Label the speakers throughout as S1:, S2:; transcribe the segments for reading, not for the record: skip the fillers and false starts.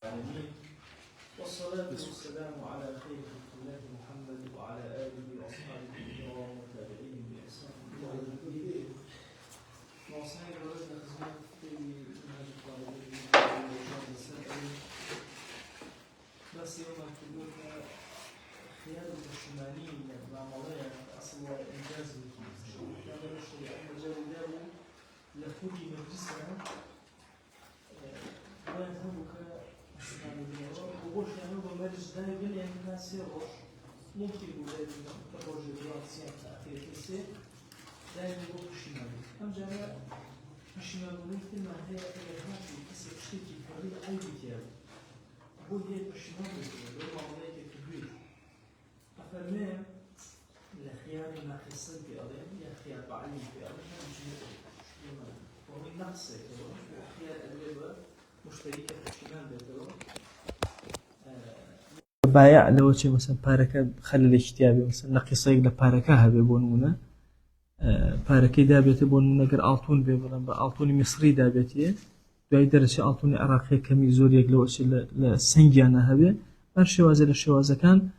S1: العالمين والصلاة والسلام على خير خلق الله محمد وعلى آله وأصحابه الكرام والتابعين بإحسان إلى يوم الدين. وصحيح ولدنا خزمات في منهج الطالبين والإرشاد السلفي بس يوم كلنا خيار الشماليين مع مضيع أصل إنجاز هذا الشيء أحمد جاوي لخوي مجلسنا ويذهبك وغوش يعني هو مجلس دائما يعني الناس يروح ممكن يقول تخرج الوقت سياسة تأثير كيسي دائما يقول الشمالي أم جماعة الشمال ولكن ما هي الهاتي كيسي بشتكي فريق أي بيتيار هو هي الشمال ولكن ما ملايك كبير أفرمي الخيار الناقصين في أضيان هي خيار بعلم في أضيان وهو النقص خيار أدوية مشتركة في الشمال بيترو بايع لو شيء مثلا باركة خلي الاجتيابي مثلا نقصي إلى باركها بيبونونه باركة دابته بونونه غير ألطون بيبرن بألطون مصري دابته دوای درجة ألطون عراقي كمي زور يقلو شيء لسنجانا هبه برشوازة للشوازة كان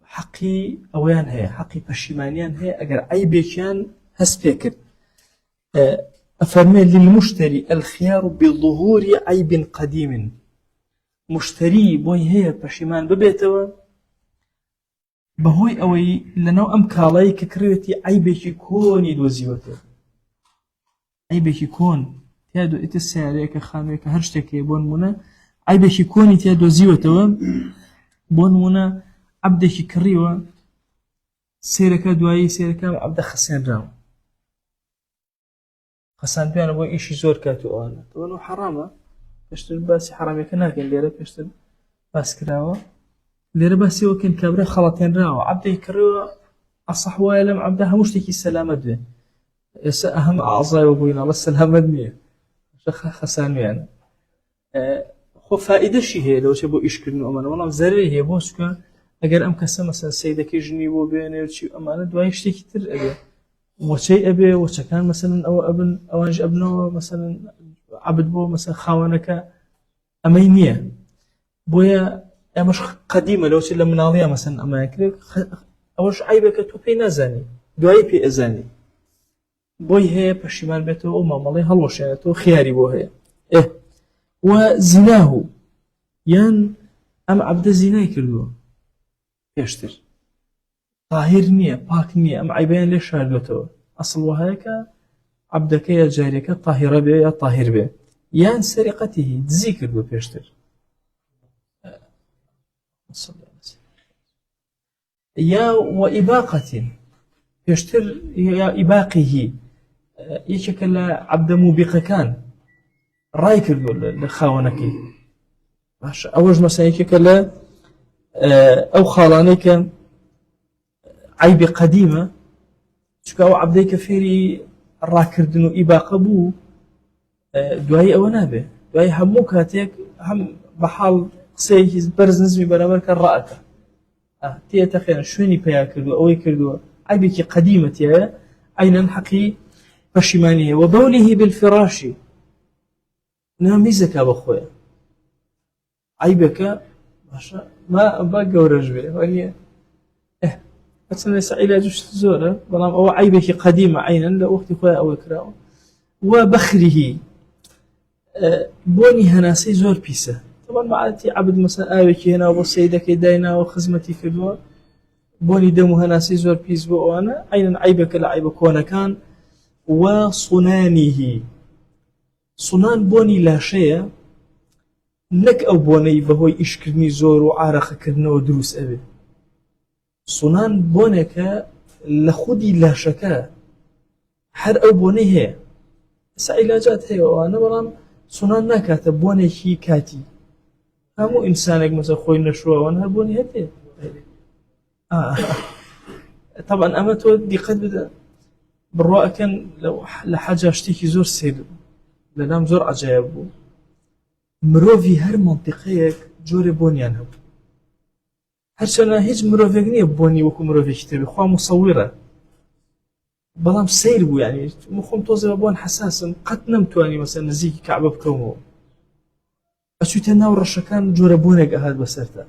S1: حقي أويان هي حقي بشيمانيان هي أجر أي بيكان هسبيكر أفرمي للمشتري الخيار بظهور عيب قديم مشتري بوي هي بشيمان ببيتوا بهوي أوي لنو أم كالاي ككريتي عيبك يكون يدوزيوته عيبك يكون تيادو إتساريك خانويك هرشتك بون منا عيبك يكون تيادو زيوته بون منا عبدك كريوا سيرك دواي سيرك عبد خسين راو خسان بيانا بو إيشي زور كاتو أنا طبعا حرامة بيشتر باسي حرامي كناكن ليرة بيشتر باس كراوة ليرة باسي وكن كابري خلطين راو عبده يكريو أصح ويلم عبدها مشتكي السلامة دوين يسا أهم أعضاء وبوين الله السلامة دوين خسان بيانا خو فائدة شي هي لو شبو إشكرنو أمانا والله زرري هي بوشكا أجر أم كسا مثلا سيدك جنيبو بيني وشي أمانة دواي يشتكي تر أبي وشيء أبي وشكان مثلا أو ابن أوانج ابنه مثلا عبد بو مثلا خاونك أمينية بويا يا مش قديمة لو شيء من عالية مثلا أما يكرك أوش عيبك توبي نزاني دواي بي أزاني بوي هي بشمال بيته أمم مالي هلوش يعني تو خياري بو هي إيه وزناه ين أم عبد الزنا يكردو يشتر طاهر نية باك نية أم عيبين ليش هالوتو أصل وهيك عبدك يا جاريك طاهر به يا طاهر به يان سرقته تذكر بو بيشتر يا وإباقة بيشتر يا إباقه يشكل عبد موبقة كان رايك لخاونك أوج مثلا يشكل أو خالانك عيب قديمة شكاو عبدي كفيري راكردنو إباقة بو دواي أو نابه دواي همو كاتيك هم بحال قسيكي برز نزمي برامر كان رأك تيه تخير شويني بيا كردو أوي كردو عيبك قديمة تيه عينا حقي بشمانيه وبوله بالفراش ناميزك أبخويا عيبك ما بقورج به وهي مثلا علاج زورة بلام أو عيبك قديمة عينا لأختي خويا أو إكراه وبخره بوني هناسي زور بيسة طبعا معاتي عبد مثلا آويك هنا وبسيدك داينا وخزمتي في الوقت بوني دمو هناسي زور بيس بو أنا عينا عيبك لعيبك وانا كان وصنانه صنان بوني لا شيء نك أو بوني بهوي إشكرني زور وعارخ كرنا ودروس أبي صنان بونك لخودي لا شكا حر أو بوني هي سعيلاجات هي وأنا برام صنان نكاتب بوني هي كاتي همو إنسانك مثلا خوي نشوى وأنا بوني هتي طبعا أما تودي قد بالرؤى كان لو لحاجة اشتكي زور سيد لنام زور عجائبه مروفي هر منطقيك جوري بونيان هبو هرچنا هیچ مروفيك نيه بوني وكو مروفيك تبي خوا مصورة بلام سير بو يعني مخوم توزي بون حساس قد نمتواني مثلا نزيكي كعبة بكومو ئەچوتە ناو ڕەشەکان جۆرە بۆنێک ئەهات بەسەرتا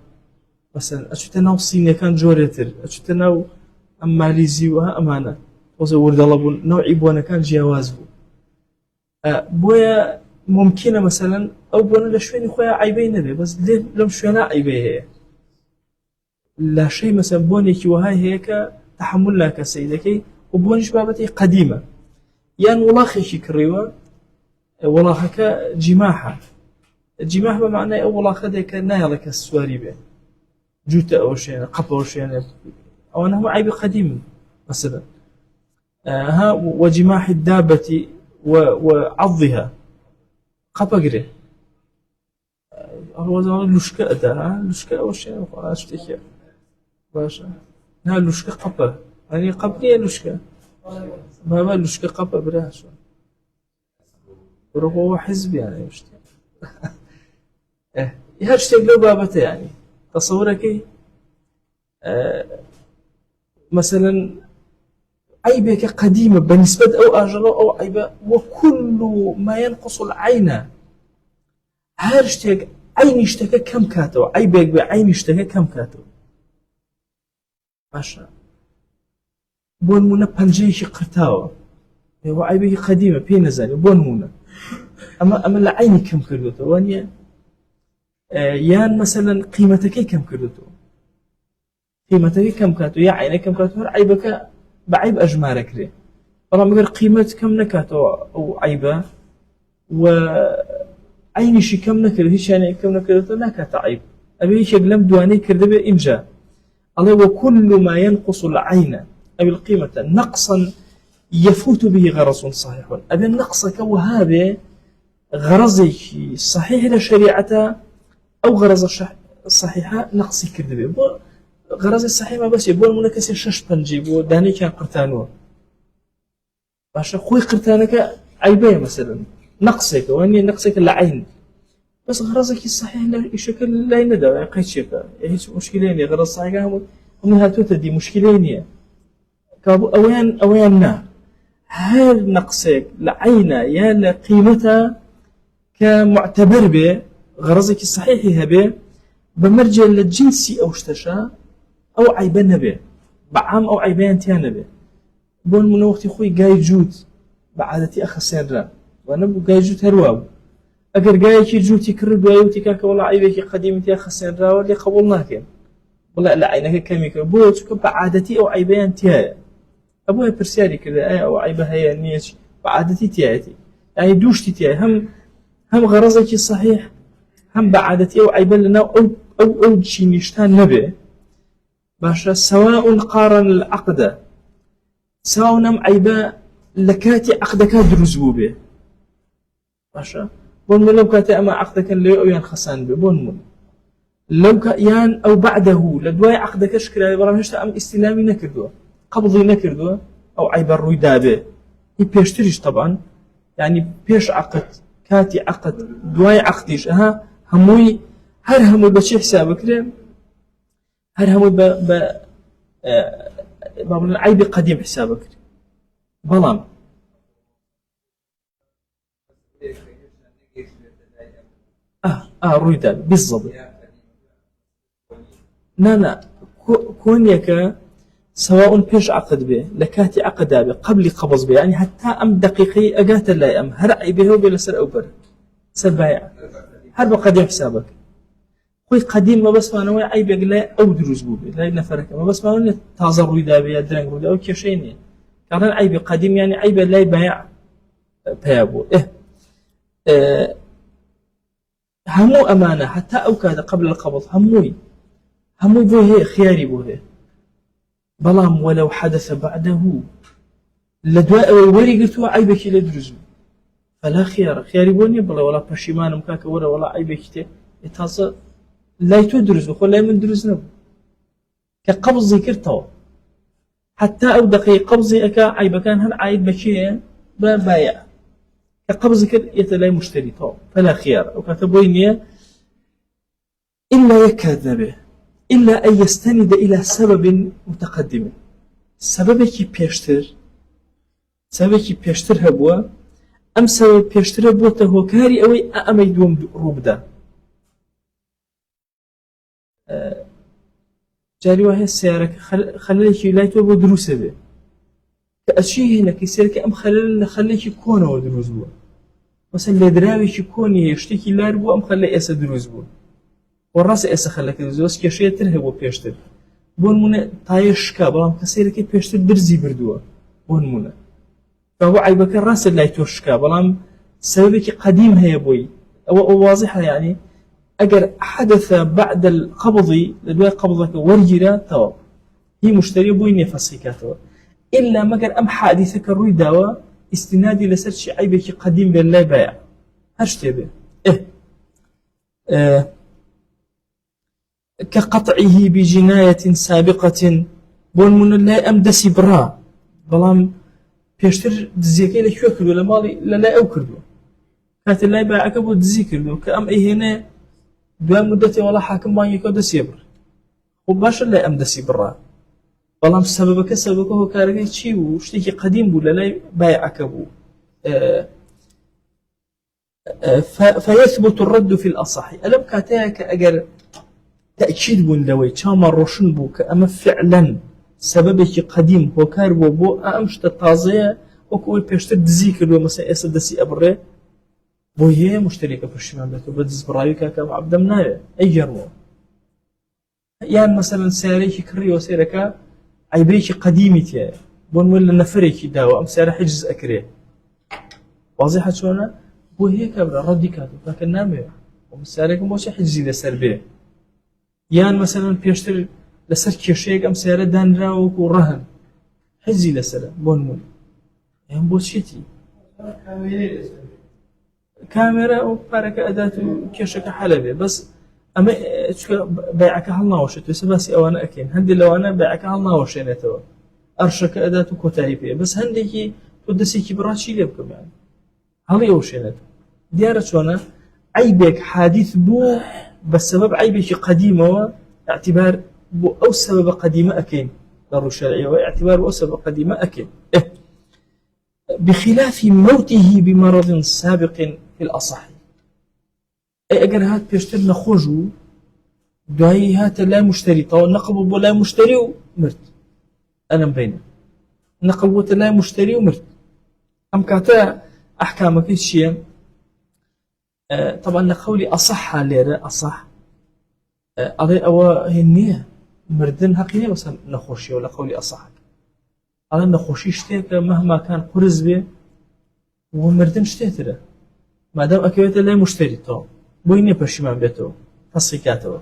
S1: مەسەلەن ئەچوتە ناو سینەکان جۆرێتر ئەچوتە ناو ئەم مالیزی وە ئەمانە تۆزە وردەڵە بوون نەوعی بۆنەکان جیاواز بوو بۆیە ممکنە مەسەلەن ئەو بۆنە لە شوێنی خۆیان عیبەی نەبێ بەس لەم شوێنە عیبەی هەیە لاشەی مەسەلەن بۆنێکی وەهای هەیە کە تەحمل ناکە سەیدەکەی و بۆنیش بابەتی قەدیمە یان وڵاخێکی کڕیوە وڵاخەکە جیماحە جیماح بە معنای ئەو وڵاخە دێک کە نایەڵە کەس سواری بێ جوتە ئەو شوێنە قەپە ئەو شوێنە ئەوانە هەموو عیبی قەدیمن مەسەلەن ها وجماح الدابة وعضها قەپەگرێ ئەوەزانە لوشکە ئەدا لوشکە ئەو شوێنە شتێکە باشە نا لوشکە قەپە هەنی قەپ نییە لوشکە بابا لوشکە قەپە براشە بڕۆەوە حیزبیانە شتێ هەر شتێک لەو بابەتە یانی تەسەورەکەی مەسەلەن عیبێکە قەدیمە بەنسبەت ئەو ئاژەڵە ئەو عیبە وەکل ما ينقص العین هەر شتێک عینی شتەکە کەم کاتەوە عیبێک بێ عینی شتەکە کەم کاتەوە باشە بۆ نمونە پەنجەیەکی قرتاوە ئێوە عیبێکی قەدیمە پێی نەزانێ بۆ نمونە ئەمە لە عینی کەم کردوێتەوە وانە یان مەسەلەن قیمەتەکەی کەم کردوێتەوە قیمەتەکەی کەم کاتەوە یا عینە کەم کاتەوە هەر عیبەکە بە عیب ئەژمارەکرێ بەڵام ئەگەر قیمەت کەم نەکاتەوە ئەو عیبە و عینیشی کەم نەکرد هیچ شانێک کەم نەکردێتەوە ناکاتە عیب ئەبێ یەکێک لەم دوانەی کردبێ ئینجا ئەڵێ وكل ما ينقص العين أو القيمة نقصا يفوت به غرض صحيح أبي النقصك وهذا غرضك صحيح لشريعته أو غرض صحيحة نقصي كردبه غرض الصحيح ما بس يبون منكسر شش بنجيب وداني كان قرتانوه باشا خوي قرتانك عيبه مثلا نقصك واني نقصك العين بس غرضك الصحيح شكل لا يندى قيد شيء هيك مشكلين غرض صحيح هم هاتوته دي مشكلين كابو اوان نا هل نقصك لعينه يا لقيمتها كمعتبر به غرضك الصحيح هبه بمرجع للجنسي او اشتشى او عيبان به بعام او عيبان تيان به بون من وقت خوي جاي جود بعادتي اخسر وانا بو جاي جود هرواب اگر جاي كي جوتي كرد ويوتي كاك والله عيبك قديمتي اخسر واللي قبولناك والله لا عينك كميك بو بعادتي او عيبان تيا ابوها برسالي كذا او عيبها هي نيش بعادتي تياتي يعني دوشتي تيا هم غرضك صحيح هم بعادتي او عيبان لنا او شي نشتان نبي باشا سواء قارن العقد سواء نم عيبا لكاتي عقدك دروز به باشا بون لو كاتي اما عقدك اللي او ينخسان به بون لو كيان او بعده لدواي عقدك شكل برامجته ام استلامي نكردوه قبضي نكردوه او عيب الرويدا به هي بيشتريش طبعا يعني بيش عقد كاتي عقد دواي عقديش هموي هر هموي بشي حسابك ليه هر هموي بابنا عيب قديم حسابك بلام رويدا بالضبط لا كونيك سواء بيش عقد به لكاتي عقد به قبل قبض به يعني حتى ام دقيقي اجات لا ام هر عيبه بلا سر او بر سر بايع هر قديم حسابك خوي قديم ما بس ما عيب لا او دروز بوبي لا نفرك ما بس ما تازه رويدا به درنگ رويدا او كشيني كان عيب قديم يعني عيب لا بايع بيابو همو امانه حتى او كاد قبل القبض همو بوه خياري بوه بلام ولو حدث بعده لدواء وري قلت عيبك لا دروز فلا خياري بوني بلا ولا بشيمان مكاك ولا عيبك تازه لا يتدرز وخو لا من درز نب كقبض ذكرته حتى او دقيق قبضي اكا عيب كان هل عايد بشيء بايع كقبض ذكر يتلاقي مشتري تو فلا خيار او كتبوينيه الا يكذب به الا ان يستند الى سبب متقدم سببك بيشتر هبوا ام سبب بيشتر هبوا هو كاري اوي امي دوم روبدا جاری وایە سیارەکە خەلەلێکی لای تۆ بۆ دروستە بێ کە ئەچی هێنەکەی سێرەکە ئەم خەلەل لە خەلێکی کۆنەوە دروست بووە مەسەن لێدراوێکی کۆنی هەیە شتێکی لار بوو ئەم خەلە ئێستا دروست بوو وە ڕاستە ئێستا خەلەکە دروست کێشەیە تر هەیە بۆ پێشتر بۆ نمونە تایە شکا بەڵام کە سێرەکەی پێشتر درزی بردووە بۆ نمونە فهو عیبەکە ڕاستە لای تۆ شکا بەڵام سببێکی قدیم هەیە بۆی ئەوە واضحە یعنی ئەگەر حدث بعد القبض لدواء قبضك ورجرا توا هي مشتري بوي نفسي كاتوا إلا مگر أم حادثة كروي دوا استنادي لسر شي عيبك قديم بالله بايع هشتي به كقطعه بجناية سابقة بون من الله أم دسي برا بلام بيشتر دزيكي لكيو كردو لمالي لا أو كردو كانت الله بايعك بو دزي كردو كأم أي هنا دوام مدتي ولا حاكم ما يكو دسي بر وباش لا أم دسي برا بلام سببك هو كاركي تشي وشتيكي قديم بو لا بايعك بو فيثبت الرد في الأصح ألم كاتاك أجر تأكيد بون لوي شاما روشن بو كأما فعلا سببك قديم هو كاربو بو أمشت التازية وكوي بيشتر دزيكر ومسا إسا دسي أبري بو هي مشتركة في الشمال بيتو بدز برايك كام عبد منايا أي جرمو يعني مثلا سياريكي كري وسيركا عيبريكي قديمي تيا بون ولا نفريكي داو أم سيارة حجز أكري واضحة شونا بو هي كابرا ردي كاتو لكن نامي ومسياريكي موشي حجزي لسر بيه يعني مثلا بيشتر لسر كيشيك أم سيارة دانرا وكو حجزي لسر بون مول يعني بو شيتي كاميرا وبارك أداة كيشك حلبة بس أما بيعك هالناوشة سباسي أو أنا أكين هندي لو أنا بيعك هالناوشة نتوا أرشك أداة كوتايبية بس هندي كي تودسي كبراتشي ليبكم يعني هالي أوشة نتوا ديارة شونا عيبك حادث بو بسبب عيبك قديمة اعتبار بو أو سبب قديمة أكين ضرو الشرعية واعتبار أو سبب قديمة أكين بخلاف موته بمرض سابق في الأصح أي أجر هات بيشتر نخوجو دعي هات لا مشتري طو نقب لا مشتري ومرت أنا مبينه نقب لا مشتري ومرت أم كاتا أحكامك الشيء طبعا لقولي أصح ليرة أصح أضي أو هنية مردن حقيقة بس نخوشي ولا قولي أصح على نخوشي شتيك مهما كان قرز به ومردن شتيتره ما دام أكيد لا مشتري تو بويني برشمان بيتو تصيكاته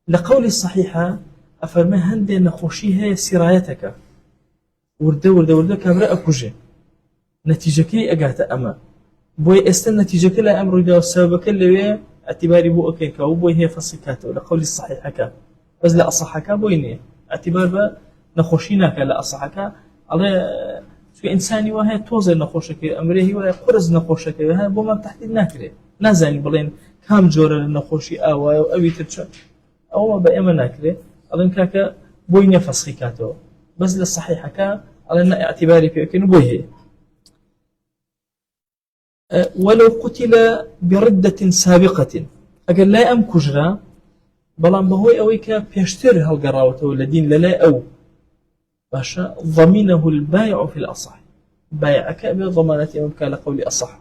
S1: لقولي الصحيحة أفرمي هندي نخوشي هي سرايتك ورده كامرا أكوجي نتيجة كي أقعت أما بوي استن نتيجة كلا أمر دا والسبب كلا اعتباري بو أكيك وبوي هي فصيكاته لقولي الصحيحة كا بس لا أصحك بويني اعتبار با نخوشيناك لا أصحك على شو إنساني وهي توزن نخوشك أمره ولا قرز نخوشك وهي بوما تحديد ناكره نازاني بلين كام جورة لنخوشي أو أبي ترشا أو ما بقى ما ناكره على إنك بويني فصيكاته بس للصحيحة كا على إن اعتباري في أكين بويه ولو قتل بردة سابقة أقل لا أم كجرا بلان بهوي أويك بيشتر هالقراوة والدين لا أو باشا ضمينه البايع في الأصح بايعك بضمانة أمك لقول أصح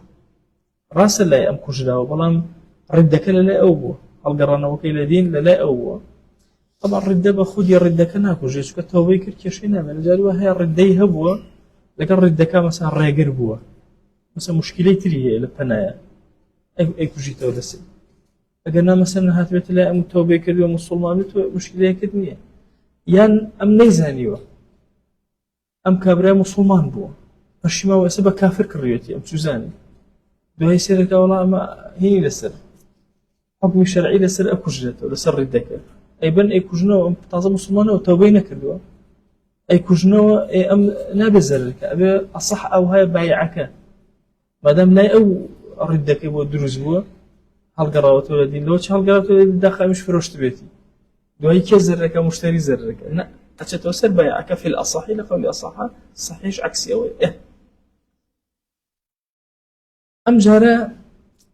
S1: راس لا أم كجرا وبلان ردك لا أو هالقرانا وكيل دين لا أو طبعا ردة بخودي ردك ناكو جيش كتوبي كركشينا من جالوا هي ردي هبوا لكن ردك مثلا راجر بوا مثلا مشكلة تريه لبنايا أي كوجيته ودسي أجرنا مثلا هات بيت لا أم توبي كريو مسلمان مشكلة كدنية يان أم نيزانيوا أم كابرا مسلمان بوا فشيما وسبب كافر كريوتي أم سوزاني بهاي سيرك والله ما هي لسر حكم شرعي لسر أكوجته لسر ردك أي بن أي كوجنو أم تازه مسلمان وتوبينا كريو أي كوجنو أي أم نابزرك أبي أصح أو هاي بايعك ما دام لا أو ردك يبغى دروز بوا هالقراوة ولدين لو هالقراوة ولدين داخل مش فروشت بيتي دو هي كزرك مشتري زرك لا أتوسر بيعك في الأصح لقول أصح صحيح عكسي أو أم جرى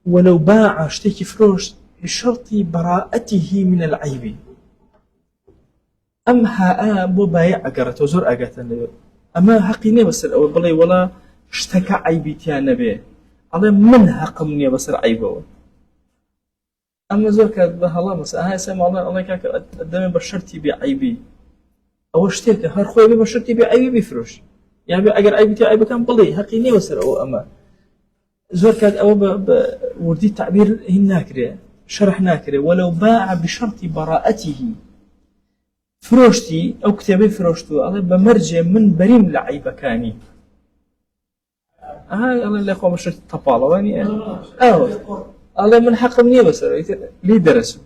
S1: ولو باع اشتكي فروش بشرط براءته من العيب ئەم ها بۆ بایع ئەگەڕێتەوە زۆر ئاگاتان لەوێ ئەمە حەقی نییە بەسەر ئەوە بڵێ وەڵا شتەکە عیبیتیان نەبێ ئەڵێ من حەقم نییە بەسەر عیبەوە ئەمە زۆر کات بە هەڵا مەسا هەسە ماڵێ ئەڵێ کاکە دەمێ بە شەرتی بێ عیبی ئەوە شتێکە هەر خۆی بێ بە شەرتی بێ عیبی بیفرۆش یان بێ ئەگەر عیبیتی عیبەکان بڵێ حەقی نییە بەسەر ئەوە ئەمە زۆر کات ئەوە بە وردی تعبیر هین ناکرێ شرح ناکرێ وەلەو باع بشەرتی بەڕائەتیه فرۆشتی ئەو کتێبەی فرۆشتووە ئەڵێ بە مەرجێ من بەریم لە عیبەکانی ئەڵێ لێ خۆ بە شەرتی تەپاڵەوانی ئەڵێ من حەقم نییە بەسەر لی دەرەسم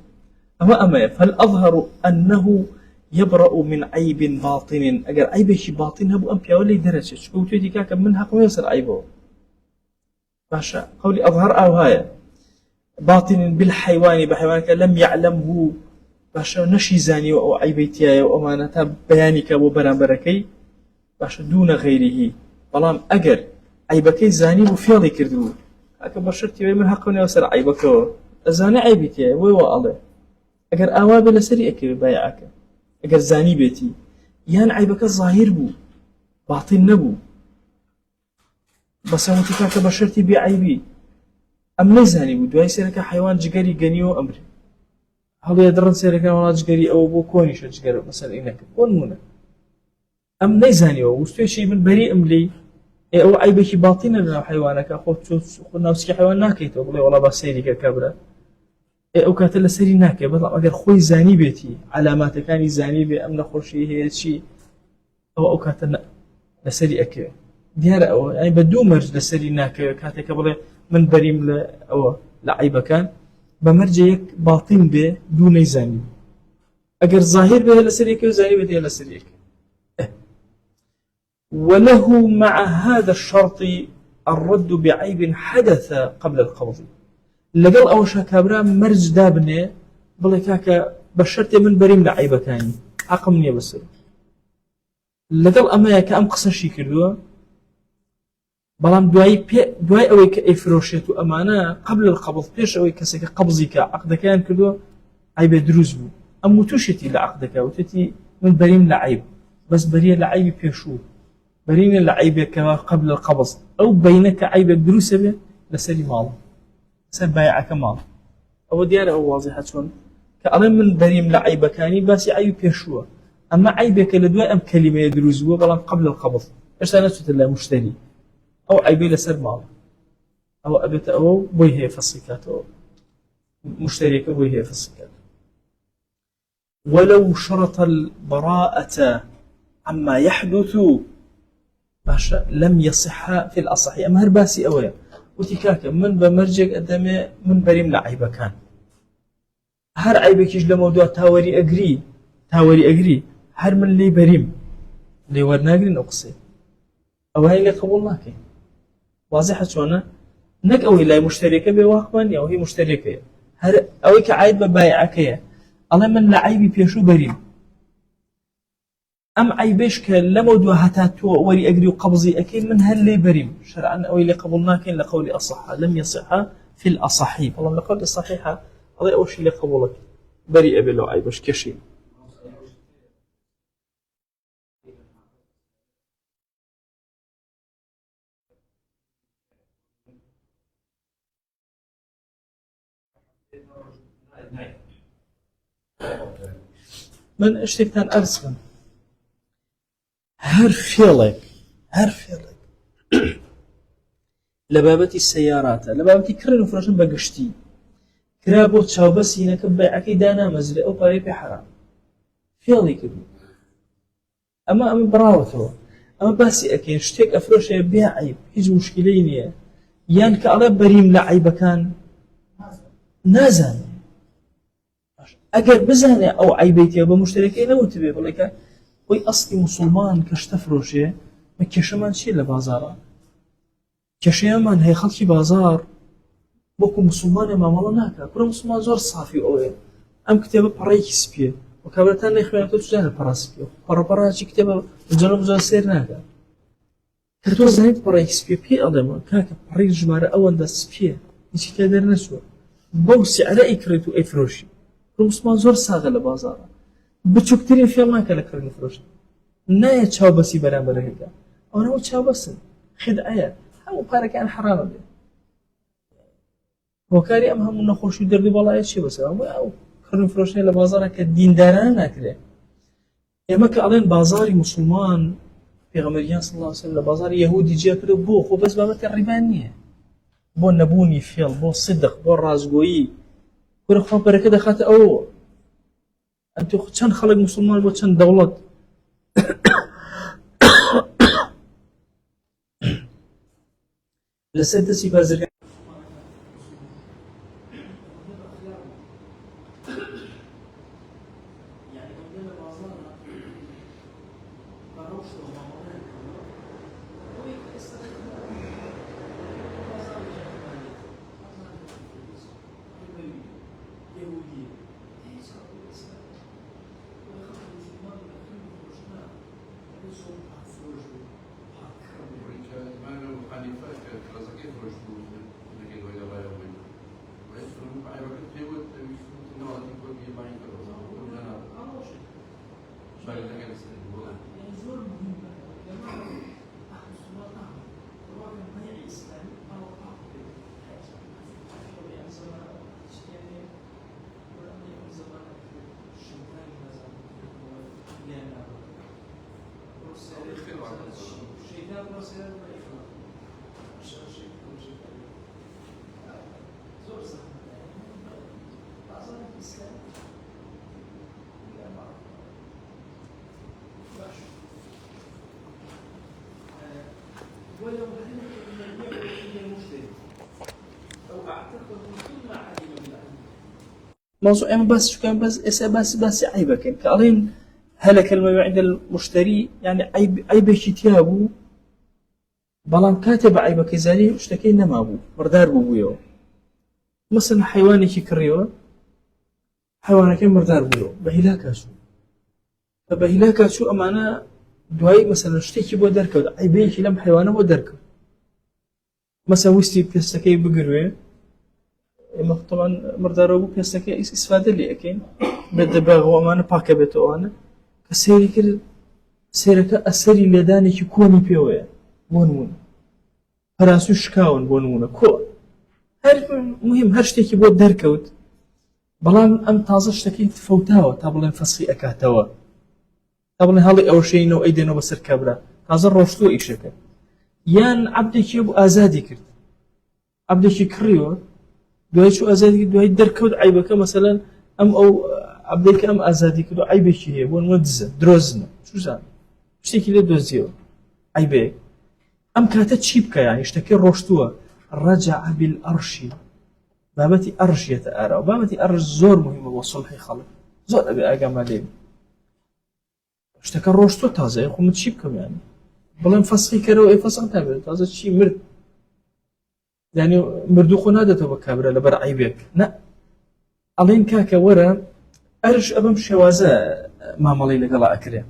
S1: ئەمەیە فالأظهر أنه يبرأ من عيب باطن أجر عيب شي باطن هبو أم بيولي درجة شو تيجي كاك من حق يوصل عيبه باشا قولي أظهر أو هاي باطن بالحيوان بحيوانك لم يعلمه باشا نشي زاني أو عيبيتيا وأمانة بيانك وبرامبركي باشا دون غيره بلام أجر عيبكي زاني وفيالي كردو هكا بشرتي من حق يوصل عيبك زاني عيبيتيا ويوالله أجر أواب لسري أكل بايعك أجر زاني بيتي يان عيبك الظاهر بو باطن نبو بس أنا تكاك بشرتي بعيبي أم نزاني بو دواي سيرك حيوان جگري غنيو أمري هذا يدرن سيرك ولا جگري أو بو كونيش جگري مثلا إنك كون منا أم نزاني وستوي شيء من بريء أملي أو عيبك باطن لنا حيوانك أخو نفسك حيوان ناكيت وقولي والله بسيرك كبره ئەو کاتە لە سەری ناکێ بەڵام ئەگەر خۆی زانی بێتی علاماتەکانی زانی بێ ئەم نەخۆشی هەیە چی ئەو کاتە لە سەری ئەکەوێ دیارە ئەوە ئەی بە دوو مەرج لە سەری ناکەوێت کاتێکە بڵێ من بەریم لە ئەوە لە عیبەکان بە مەرجە یەک باڵتین بێ دوو نەیزانی ئەگەر ظاهر بێ لە سەرێکە و زانی بێت لە سەرێکە وله مع هذا الشرط الرد بعيب حدث قبل القبض لەگەڵ ئەوەشە کابرا مەرج دابنێ بڵێ کاکە بە شەرتێ من بەریم لە عیبەکانی حەقم نییە بەسەر لەگەڵ ئەمەیە کە ئەم قسەشی کردووە بەڵام دوای ئەوەی کە ئەیفرۆشێت و ئەمانە قبل القبض پێش ئەوەی کەسێکە قبضی کە عەقدەکەیان کردووە عیبێ دروست بوو ئەم وتوشێتی لە عەقدەکە وتێتی من بەریم لە عیب بەس بەریە لە عیبی پێشوو بەرینە لە عیبێکەوە قبل القبض ئەو بەینە کە عیبێک دروستە بێ لەسەری ماڵە سەر بایعەکە ماڵ ئەوە دیارە ئەو واضحە چۆن کە ئەڵێ من بەریم لە عیبەکانی باسی عیب پێشووە ئەمە عیبێکە لە دوای ئەم کەلیمەیە دروست بووە بەڵام قبل القبض هێشتا نەچووتە لە موشتەری ئەو عیبەی لەسەر ماڵە ئەوە ئەبێتە ئەوە بۆی هەیە فەسڵی کاتەوە مشتریەکە بۆی هەیە فەسڵی کات ولو شرط البراءة عما يحدث باشا لم يصح في الأصح أما هەر باسی ئەوەیە وتی کاکە من بە مەرجێک ئەدەمێ من بەریم لە عیبەکان هەر عیبێکیش لەمە دوا تاوەری ئەگری هەر من لێی بەریم لێ وەرناگرین ئەو قسەی ئەوەی لێ قبوڵ ناکەین واضحە چۆنە نەک ئەوەی لای مشتریەکە بێ واقعان یا ئەوەی مشتریەکەیە هەر ئەوەی کە عاید بە بایعەکەیە ئەڵێ من لە عیبی پێشوو بەریم ئەم عیبش کە لەمە دوا هەتا تۆ وەری ئەگری و قبضی ئەەکەی من هەر لێ بەریم شەرعەن ئەوەی لێ قبوڵ ناکەین لە قەولی ئەصح لم يصح في الأصح بەڵام لە قەولی صحیحە ئەڵێ ئەوشی لێ قبوڵەکە بەری ئەبێ لەو عیبش کێشی من شتێکتان ئەرز بم هەر فێڵێک لە بابەتی سەیاراتە لە بابەتی کڕن و فرۆشتن بە گشتی کرا بۆ چاوبەسینەکە بەیعەکەی دانامەزرێ ئەو پارەی پێ حەرام فێڵی کردو ئەمە بڕاوەتەوە ئەمە باسی ئەکەین شتێک ئەفرۆشێ بێ عیب هیچ موشکیلەی نییە یان کە ئەڵێ بەریم لە عیبەکان نازانێ ئەگەر بزانێ ئەو عیبەیتێ بە مشتریەکەی نەوت بێ بڵێ کە وەی ئەسڵی موسڵمان کە شتە فرۆشێ بە کێشەمان چیە لە بازاڕە کێشەیەمان هەیە خەڵکی بازار وەکو موسڵمانێ مامەڵە ناکات کوڕە موسڵمان زۆر سافی ئەوەیە ئەم کتێبە پەڕەیەکی سپیە و کابراتان نەیخوێنێتەوە چجارە پەڕە سپیە پەڕەپەڕاچی کتێبە جەنە سێر ناکات کە تۆ زانیت پەڕەیەکی سپیە پێی ئەڵێمە کاکە پەڕەی ژمارە ئەوەندە سپیە هیچی تێ دەرنەچووە بەو سیعرە ئەیکڕێت و ئەیفرۆشی کوڕە موسڵمان زۆر ساغە لە بازاڕە بچووکترین فێڵ ناکە لە کڕینی فرۆشت نایە چاوبەسی بەرامبەرەکەکە ئەوەنەوە چاوبەسن خدعەیە هەموو پارەکان حرامە بێ هۆکاری ئەم هەموو نەخۆشی و دەردی بەڵایە چی بەسەر ئەو کڕین فرۆشتنی لە بازاڕە کە دیندارانە ناکرێت ئێمە کە ئەڵێن بازاری موسڵمان پێغەمبەریان صلی الله علیه وسلم لە بازاری یەهودی جیا کرد بۆ خۆ بەس بابەتی ڕیبان نییە بۆ نەبوونی فێڵ بۆ صدق بۆ ڕازگۆیی وەرە خوا بەرەکە دەخاتە ئەوە ئەتۆ چەند خەڵک موسڵمان بۆ چەند دەوڵەت لەسەر دەستی بازرگان موضوع أما بس شو كان بس عيبة كان كألين هلك المبيع عند المشتري يعني عيب شتيابه بلان كاتب عيبة كزاني اشتكي نما أبو مردار بويو مثلا حيواني كريوه حيوانك كان مردار بويو بهلاك شو فبهلاك شو أمانة دواي مثلا اشتكي بو دركه عيبه شي لم حيوانه بو دركه مثلا وستي بيستكي بقروه اما طبعا مردار بو بيستكي استفاده لي اكين بدباغ وامانه باكه بتو انا كسيري كر سيرك اثري لداني كي كوني بيوه بونمون فراسو شكاون بونمون كو هر مهم هرشتكي بو دركوت بلان ام تازه اشتكي تفوتاوه تابلين فصي اكاتوا تابلين هالي او شيء نو ايدينو بسر كبره تازه روشتو ايشك يان عبدك يبو ازادي كرت عبدك كريو دوای شو ازادي دوای دركود عيبك مثلا ام او عبدك ام ازادي كدو عيبك هي بون مدز دروزنا شو زان اشتكي له دوزيو عيبك ام كانت تشيبك يعني اشتكي روشتو رجع بالارش بابتي ارش يتارى بابتي ارش زور مهمه وصلحي خلق زور ابي اقامالين اشتكى روشتو تازه خو متشيبكم يعني بلان فسخي كرو اي فسخ تابع تازه شي مرد يعني مردوخو نادته بكابره لبر عيبك لا الين كاكا ورا ارش ابم شوازه ما مالي لقلا اكري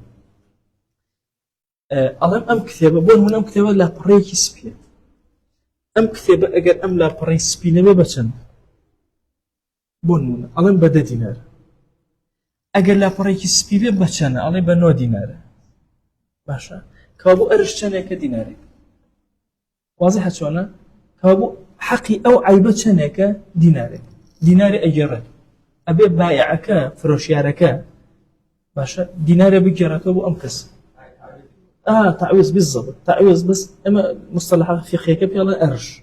S1: الين ام كتابه بون هنا ام كتابه لا بريكي سبي ام كتابه اگر ام لا بري سبي نبه بچن بون هنا الين بدا دينار اگر لا بريكي سبي بچن الين بنو دينار باشا كابو ارش چنه ديناري واضحه شلونه كابو حقي أو عيبة شنك ديناري أجرك أبي بايعك فروشيارك باشا ديناري بجرك أبو أمكس تعويض بالضبط تعويض بس أما مصطلحات في خيك بيلا أرش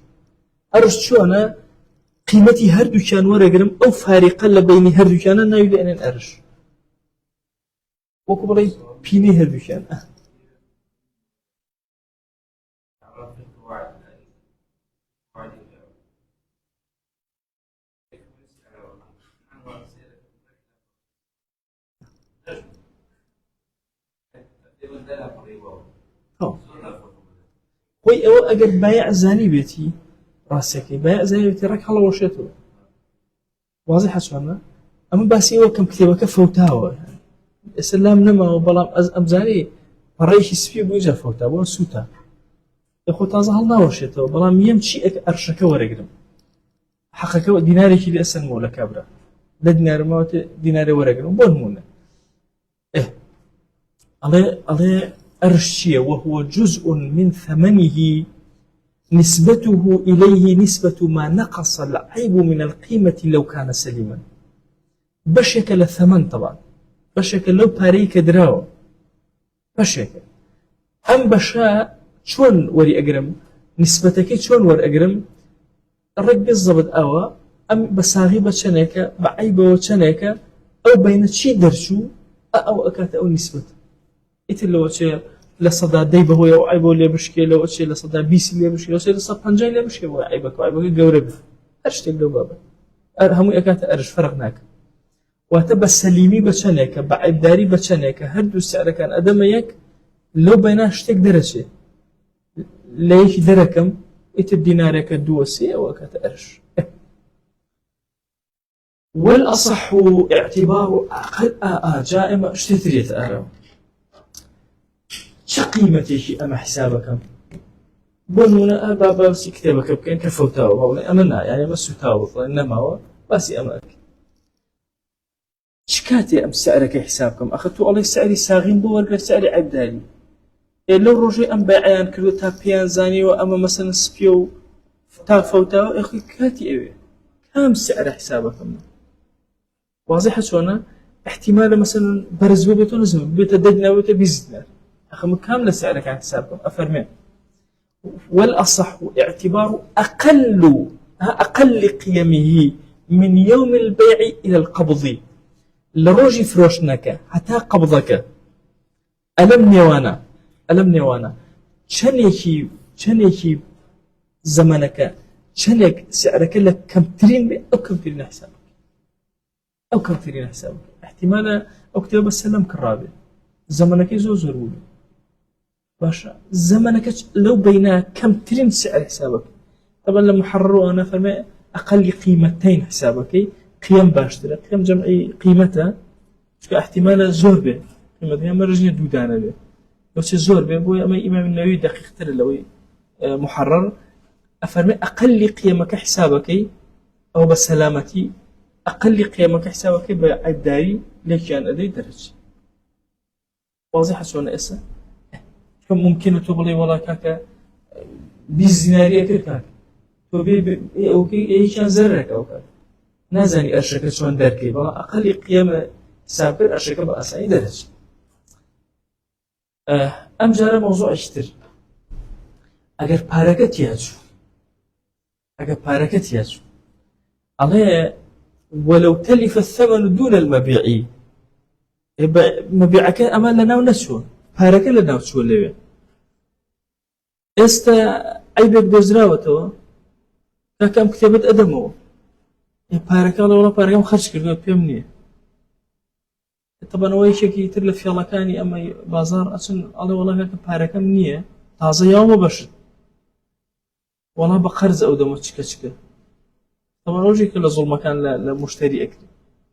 S1: شو أنا قيمتي هر دكان ورقرم أو فارقة لبيني هر دكان أنا يبي أن أرش وكبري بيني هر دكان خوي أو أجر بايع زاني بيتي راسك بايع زاني بيتي راك الله وشيته واضح حسنا أما بس هو كم كتابك فوتاوه السلام نما وبلام أمزاني الرئيس سبي بوجه فوتا بون سوتا يخو تازه الله وشيته بلام يمشي أرشك ورقرم حقك ديناري كي أسن مولا كابرا لا دينار موت ديناري ورقرم بون مونا الله أرشي وهو جزء من ثمنه نسبته إليه نسبة ما نقص العيب من القيمة لو كان سليما. بشكل الثمن طبعا، بشكل لو باريك دراو بشكل أم بشا شون وري أجرم نسبتك شون ور أجرم الرق بالضبط أوا أم بساغي بشنيك بعيب وشنيك أو بين شي درشو أو أكات أو نسبة إتلو شيء لصدا ديبه هو أو عيبه اللي بشكله أو شيء لصدا بيس اللي بشكله أو شيء لصدا بنجاي اللي بشكله وعيبك جورب أرشت له بابا هم أكات أرش فرقناك وتبى السليمي بشنيك بعيب داري بشنيك هردو السعر كان أدميك لو بيناش تك درجة ليش دركم إتدينارك الدوسي أو أكات أرش. والأصح اعتبار أقل جائمة اشتثريت أرى شقيمتي أما حسابك بنونا بابا بس كتابك بكين كفوتاو أمنا يعني ما سوتاو إنما هو بس أمك شكاتي أم سعرك حسابكم أخذتوا الله سعري ساغين بورقة سعري عبدالي لو رجع أم بيعان كلو تابيان زاني وأما مثلا سبيو تافوتاو أخي كاتي أبي كم سعر حسابكم واضح شلونه احتمال مثلا برزبو بيتون زم بيتدجنا وتبيزنا أخم كامل سعرك عن حسابكم أفرمين. والأصح اعتبار أقل قيمه من يوم البيع إلى القبض لروجي فروشنك حتى قبضك ألم نيوانا شنيكي زمنك شنيك سعرك لك كم ترين أو كم ترين حسابك احتمال أكتب السلام كرابي زمنك زور باشا زمنك لو بين كم ترين سعر حسابك طبعا لما حرروا أنا فرمي أقل قيمتين حسابك قيم باشتري قيم جمعي قيمتها احتمال زور به قيمتها مرجني دودانه به لو زور به بو أما إمام النووي دقيق تر لوي محرر أفرمي أقل قيمك حسابك أو بسلامتي أقل قيمك حسابك بعبداري ليش يعني أدري درج واضح شلون إسا كم ممكن تقولي والله كاكا بيزناري كاكا تبي أو كي أي كان زرك أو كاكا نازني أشرك شلون دركي والله أقل قيمة حسابك أشرك بأسعي درج أم جرى موضوع اشتر أجر باركت ياجو عليه ولو تلف الثمن دون المبيع مبيعك أمان لنا ونشون بارك لنا وشو اللي عيبك دوزراوته كم كتبت أدمه بارك الله والله بارك خرج كرجو بيمني طبعا هو شيء يترلف يلا كاني أما بازار أصلا الله والله كم بارك منيه تازه يوم بشر والله بقرز أو دمو تشكا طبعا روجي كل ظلم كان لمشتري أكل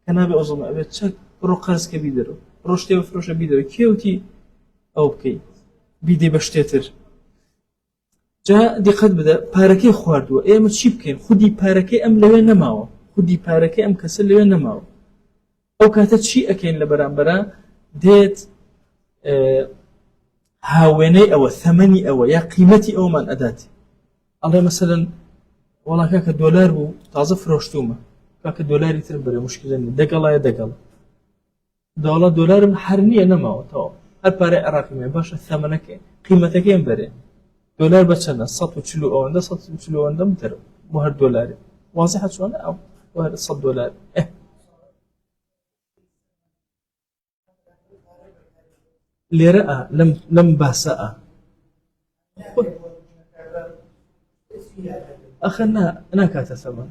S1: كان أبي أظلم أبي تشك برو قرز كبيدرو روشتي وفروش بيدرو كيوتي أو بكي بيدي بشتتر جاء دي قد بدأ باركي خواردو إيه متشيبكين خدي باركي أم لوين نماو خدي باركي أم كسل لوين نماو أو كاتت شيء أكين لبران ديت هاويني أو ثمني أو يا قيمتي أو من أداتي الله مثلا والله كاك دولار بو تازه فروشتومه كاك دولار يتربره مشكله دقلا يا دقلا دولار حرنيه نما تو هر باره عراقي ما باش ثمنك قيمتك ينبره دولار بچنا 140 او عند 140 عند متر مهر دولار واضحه شلون او 100 دولار ليرأى لم باسأ أخنا ناكات ثمن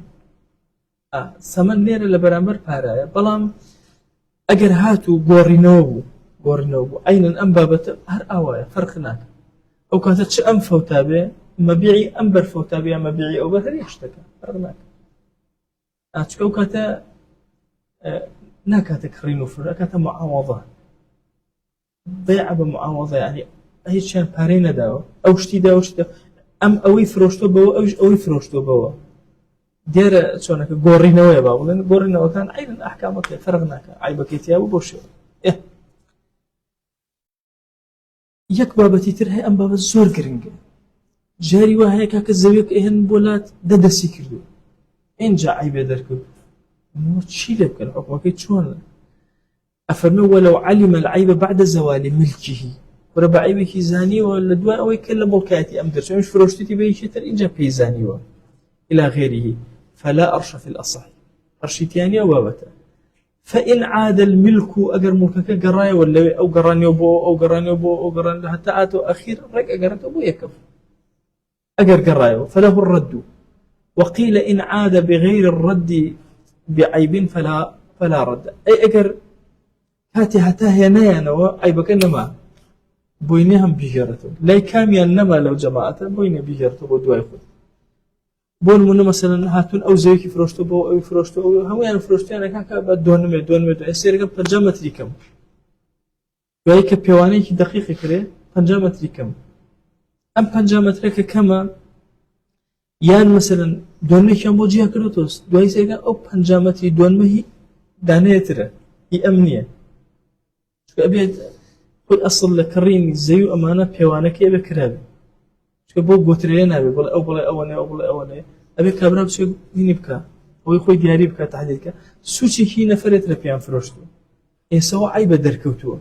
S1: ثمن ليرة لبرامبر بارايا بلام أجر هاتو غورينوبو أين أنبابت هر أوايا فرقناك أو كانت شأم فوتابي مبيعي أنبر فوتابي مبيعي أو بهر يشتكى فرقناك أو كاتا ناكاتك خرينو فرق كاتا معاوضة بيع بمعاوضة يعني أي شيء بارينا داو أو شتي داو أم أوي فروشتو بوا أوي فروشتو بوا دير شونك غورينو يا بابا لأن غورينو كان عين أحكامك فرقناك عيبك يتيابو بوشو یەک بابەتی تر هەیە ئەم بابەت زۆر گرنگە جاری وا هەیە کاکە زەویەک ئێهێن بۆلات دەدەسی کردو اینجا عیبێ دەرکەوت چی لێ بکەن حکمەکەی چۆنە ئەفەرمێ وەلەو علم العیب بعد زوال ملكه وەرە بە عیبێکی زانیوە لە دوای ئەوەی کە لە بۆڵکایەتی ئەم دەرچێنش فرۆشتێتی بەیەکێتر اینجا پێی زانیوە إلى غيره فلا أرش في الأصح أرشيتيانية وابتا فإن عاد الملك أجر ملكك قرايا ولا أو قراني أبو أو قراني أبو أو قراني حتى آتوا أخير رك أجرت أبو يكف أجر قرايا فله الرد وقيل إن عاد بغير الرد بعيب فلا رد أي أجر هاتي حتى هي نيانا وعيبك إنما بوينهم بيجرته لا كاميا إنما لو جماعة بوين بيجرته بدو ياخذ بون منو مثلا هاتون او زيكي فروشتو بو او فروشتو او هم يعني فروشتيانا كاكا بعد دون يصير قبل 5 متر كم وهيك بيواني كي دقيقه كده 5 متر كم ام 5 متر كما يعني مثلا دون كم بو جهه كروتوس دوي سيغا او 5 متر دون مهي دانيتره هي امنيه ابي كل اصل لكرين زيو امانه بيوانا كي بكراب بۆ گوترێ نابێ بڵێ ئەو بڵێ ئەوەنێ ئەو بڵێ ئەوەنێ ئەبێ کابرا بچێ هینی بکە ئەوەی خۆی دیاری بکە تحلیلکە سوچێکی نەفرێت لە پێیان فرۆشتووە ئێسەوە عیبە دەرکەوتووە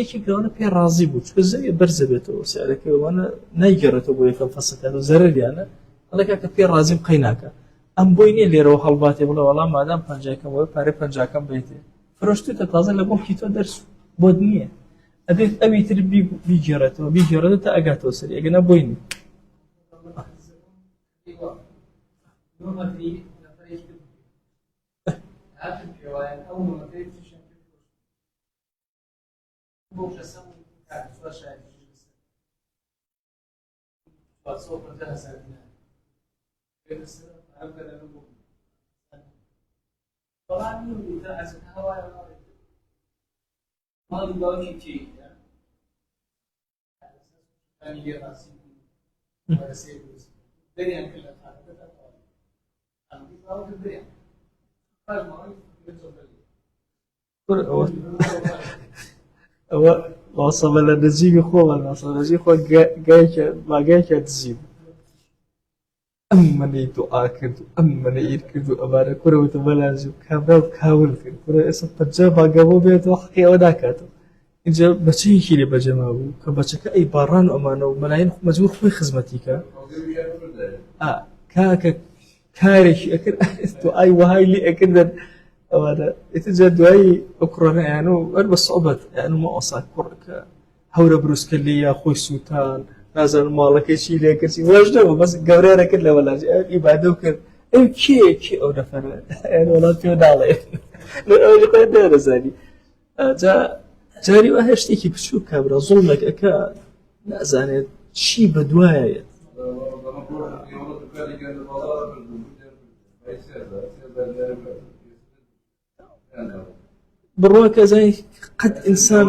S1: یەکێکەوەنە پێ ڕازی بوو چکە زەویە بەرزە بێتەوە سیارەکەوانە نایگەڕێتەوە بۆ یەکەم فەسەکات و زەرەریانە هەڵێ کاکە پێ ڕازیم قەی ناکە ئەم بۆی نییە لێرەوە هەڵباتێ بڵێ وەڵام مادام پەنجاکەم وەوە پارەی پەنجاکەم بێتێ فرۆشتوتە تازە لە بۆڵکی تۆ دەرس بۆت نییە ئەبێت ئەوی تر بیگێڕێتەوە تا ئەگاتەوە سەری ئەگەنا بۆی نیە وصل للنزيب خوه وصل للنزيب خوه جايك تزيب أمني تؤكد أمني يركض أمانة كره وتملازم كامل كاول كره اسم بجابا قبو بيت وحكي وداكاتو إنجا بچه كيلي بجماعو كبچه أي باران أمانة وملايين مجبور خوي خزمتيك كاك كارش أكر تو أي وهاي لي أكر أمانة إتجد وهاي أكرنا يعني أنا بصعوبة يعني ما أصاك كرك هورا بروس كلي يا خوي سوتان نازل مالك شيء لكرسي واجده بس قبرنا كله ولا يبعدوك أي كي أو دفن يعني ولا تيو دالي أول قيد دار زاني جاري وهشتكي بشو كابرا ظلمك أكا نازاني شي بدوايا برواك زي قد إنسان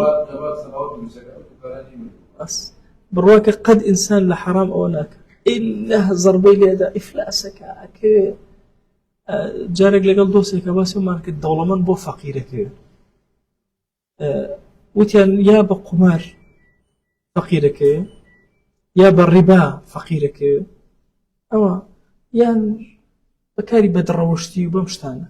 S1: برواك قد إنسان لحرام أو ناك إلا ضربي لي إفلاسك كي جارك لقل دوسك بس مارك الدولة من بو فقيرك وتيان يا بقمار فقيرك يا بالربا فقيرك أو يان بكاري بدر وشتي وبمشتانا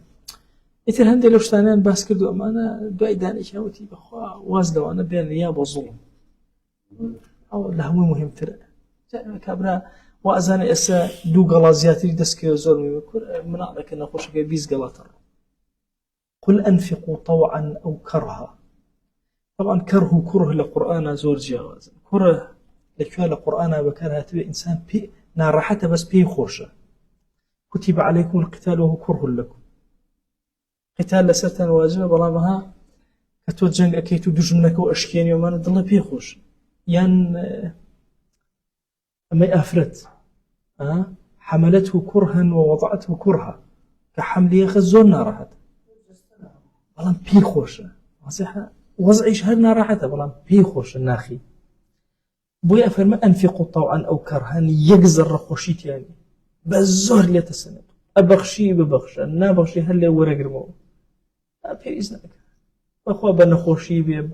S1: إتر هندي لو شتانان باس كردو أمانا دوای دانش هاوتي بخوا واز لو أنا بين يا بظلم أو لهمو مهمتر كابرا وأزان إسا دو غلازياتي دسكي زور من أعلك أن أخوش بيز غلاتر قل أنفقوا طوعا أو كرها طبعا كره لقرآن زور جواز كره لكوا لقرآن بكرها تبي إنسان بي نارحته بس بي خوشه كتب عليكم القتال وهو كره لكم قتال لسرتان واجبة بلامها كتو جنگ أكيتو دجمنك وأشكيني وما ندل بي خوش ين أما أفرت حملته كرها ووضعته كرها كحملية خزون نارحت بلام بي خوش وضعيش هل نارحته بلام بي خوش الناخي بويا فرما أنفقوا طوعا أو كرها يجزر خوشيت يعني بزور لي تسند أبخشي ببخش نابخشي هل ورق رمو بإذنك أخوة بنخوشي بي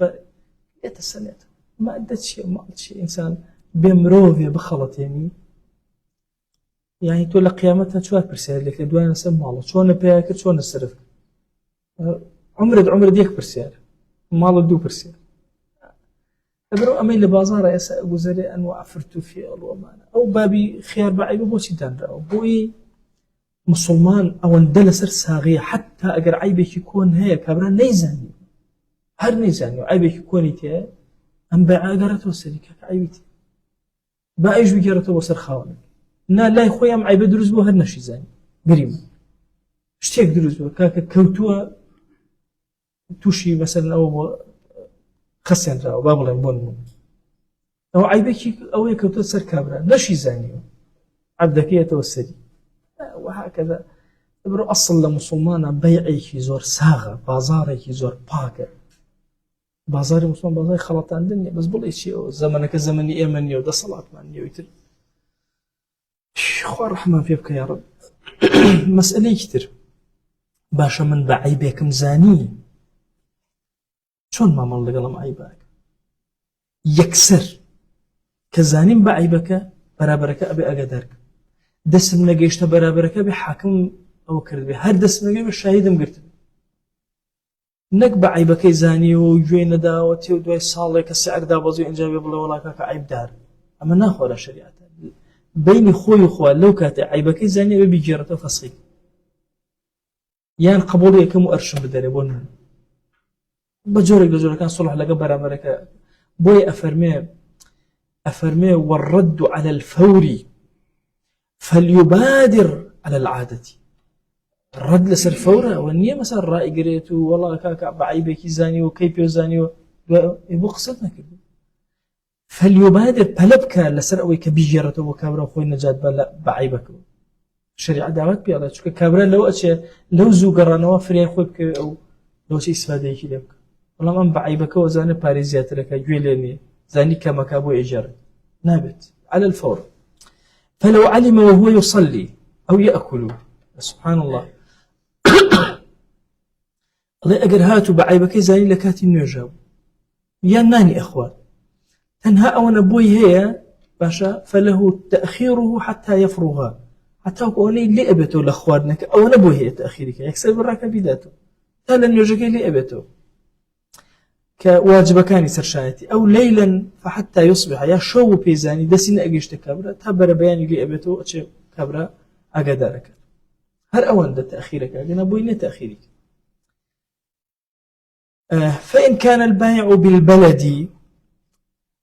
S1: يتسند ما أدت شيء إنسان بمروفي بخلطيني يعني تقول قيامتها شو برسال لك دوين نسمع الله شلون بياكل شلون السرف عمر ديك برسال مال دو برسال أبرو أمين لبازار يسأل جزري أن وعفرت في الومانة أو بابي خيار بعيب بوشي دان أو بوي مسلمان أو اندل سر ساغية حتى أجر عيبك يكون هي كبرا نيزاني هر نيزاني عيبك يكون يتيه أم بعاقرته وسلك عيبتي بايش بيجرته وسر خاونك نا لا يخويا معي بدرس بو هر نشي زاني قريب اشتيك دروس بو كاكا كوتوا توشي مثلا أو خسن راو بابلين بون أو عيبك أو يكوتوا سر كبرا نشي زاني عبدك يتوسلي وهكذا برو أصل لمسلمان بيعيكي زور ساغة بازاريكي زور باكر بازاري مسلمان بازاري خلطان دنيا بس بول إيشي زمنك زمني إيماني ودا صلاة ماني ويتر خوار رحمن فيبك يا رب مسألة كتير باشا من بعيبك مزاني شون ما مال لقلم عيبك يكسر كزانين بعيبك برابرك أبي أقدرك دسم نجيشته برابرك بحاكم أو كرد به هر دسم نجيب الشاهد مقرت نك بعيبك زاني وجوين داوتي ودوي صالك السعر دابزي إنجابي بالله ولا كعيب دار أما ناخذ الشريعة بين خوي وخوال لو كانت عيبك زاني بيجرته فصيل يعني قبولي كم أرشم بدربون بجورك كان صلح لك برابرك بوي أفرمي والرد على الفور فليبادر على العادة الرد لسر فورة والنية مثلا رأي قريته والله كاكا بعيبك زاني وكيف يزاني يبقى قصتنا كده فليبادر بلبك لسر أوي كبيجرته وكابرا وخوي نجات بلا بعيبك الشريعة دعوات بيالله شو كابرا لو زوجرنا وفريا خويك أو لو شيء استفادة كده بك والله من بعيبك وزاني باريزيات لك جويلني زاني كما كابو إيجار نابت على الفور فلو علم وهو يصلي أو يأكل سبحان الله الله أجر هاتوا بعيبك زاني لكاتي نجاو يا ناني أخوان تنها أو نبوي هي باشا فله تأخيره حتى يفرغ حتى أقولي اللي أبته لأخوانك أو نبوي هي تأخيرك يكسر براك بداته تالا نجاك اللي أبته كواجب كان سرشايتي أو ليلا فحتى يصبح يا شو بيزاني دسين أجيشت كبرة تبر بياني اللي أبته أشي كبرة أقدرك هر أوان ده تأخيرك أنا بوين تأخيرك فإن كان البائع بالبلد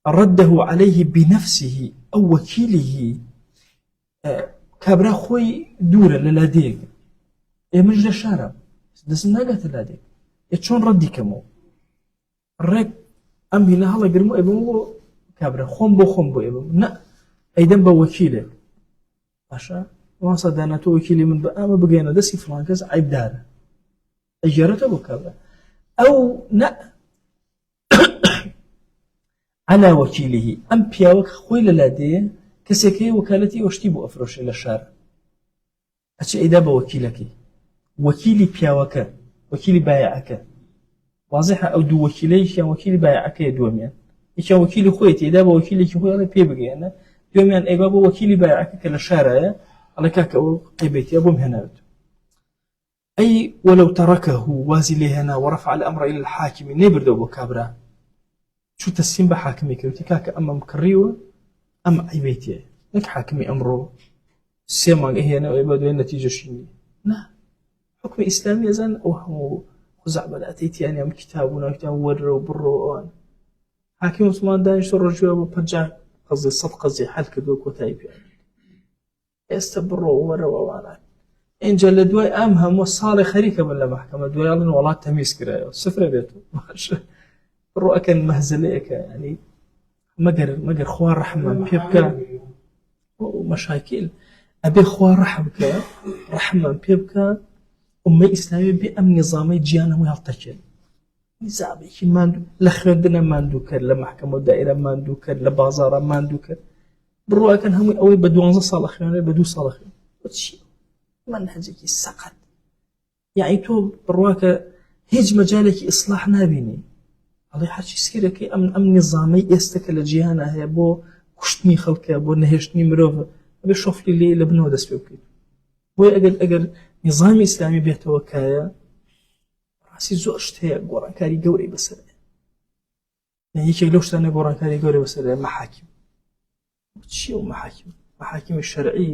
S1: رده عليه بنفسه أو وكيله كبرة خوي دورة للاديك مجد الشارع دسنا قلت للاديك يتشون ردي كمو الرق أمي لها الله قرمو إبمو كبرة خنبو إبمو نا أيضا بوكيله باشا ما صدقنا وكيلي من بقى ما بقينا دسي فرانكز عيب داره أجرته بكبرة أو نا على وكيله أم بياوك خوي للاديه كسكي وكالتي واشتيبو أفروش إلى الشارع أشي إذا بوكيلك وكيلي بياوك وكيلي بايعك واضحة أو دو وكيلي كان وكيلي بايعك يدوميان كان وكيلي خويتي إذا بوكيلي خوي أنا بيبقي أنا دوميان أي بابو وكيلي بايعك كلا الشارع على كاك أو قيبتي أبو مهنات أي ولو تركه وازي هنا ورفع الأمر إلى الحاكم نبردو بكابرا شو تسين بحاكمي كوتي كاك أما مكريوه أم عيبتي لك حاكمي أمره سيما إيه أنا وإبادو النتيجة شيني لا حكم إسلامي زين أو خزع بدأتيتي يعني أم كتابنا كتاب ورّ وبرّ وأنا حاكم مسلمان دانش الرجوع وبرجع قصدي صدق زي حل كدوك وتايب يعني يستبروا ورّ وأنا إن جلدوا أمهم وصار خريكة من المحكمة دوي الله والله تميز كرايو صفر بيته ماشي الرؤى كان مهزليك يعني مقر خوار رحمة بيبكى ومشاكل أبي خوار رحمة بيبكى أمي إسلامي بأم نظامي جيانا ويالتكل نظامي ما لخردنا ما ندوكر لمحكمة دائرة ما ندوكر لبازارة ما ندوكر بالرؤى كان هم أوي بدو أنزل صالح يعني بدو صالح وتشي منهجك السقط يعني تو بالرؤى هيج مجالك إصلاح نابيني ئەڵێ هەرچی سیرەکەی ئەم نظامەی ئێستا کە لە جیهانە هەیە بۆ کوشتنی خەڵکە بۆ نەهێشتنی مرۆڤ ئەبێ شۆفلی لێ لە بنەوە دەست پێ بکەیت بۆی ئەگەر نظامی ئیسلامی بێتەوە کایە ڕاستی زۆر شت هەیە گۆڕانکاری گەورەی بەسەر یەکێک لەو شتانە گۆڕانکاری گەورەی بەسەر مەحاکیم چی و مەحاکیمی شەرعی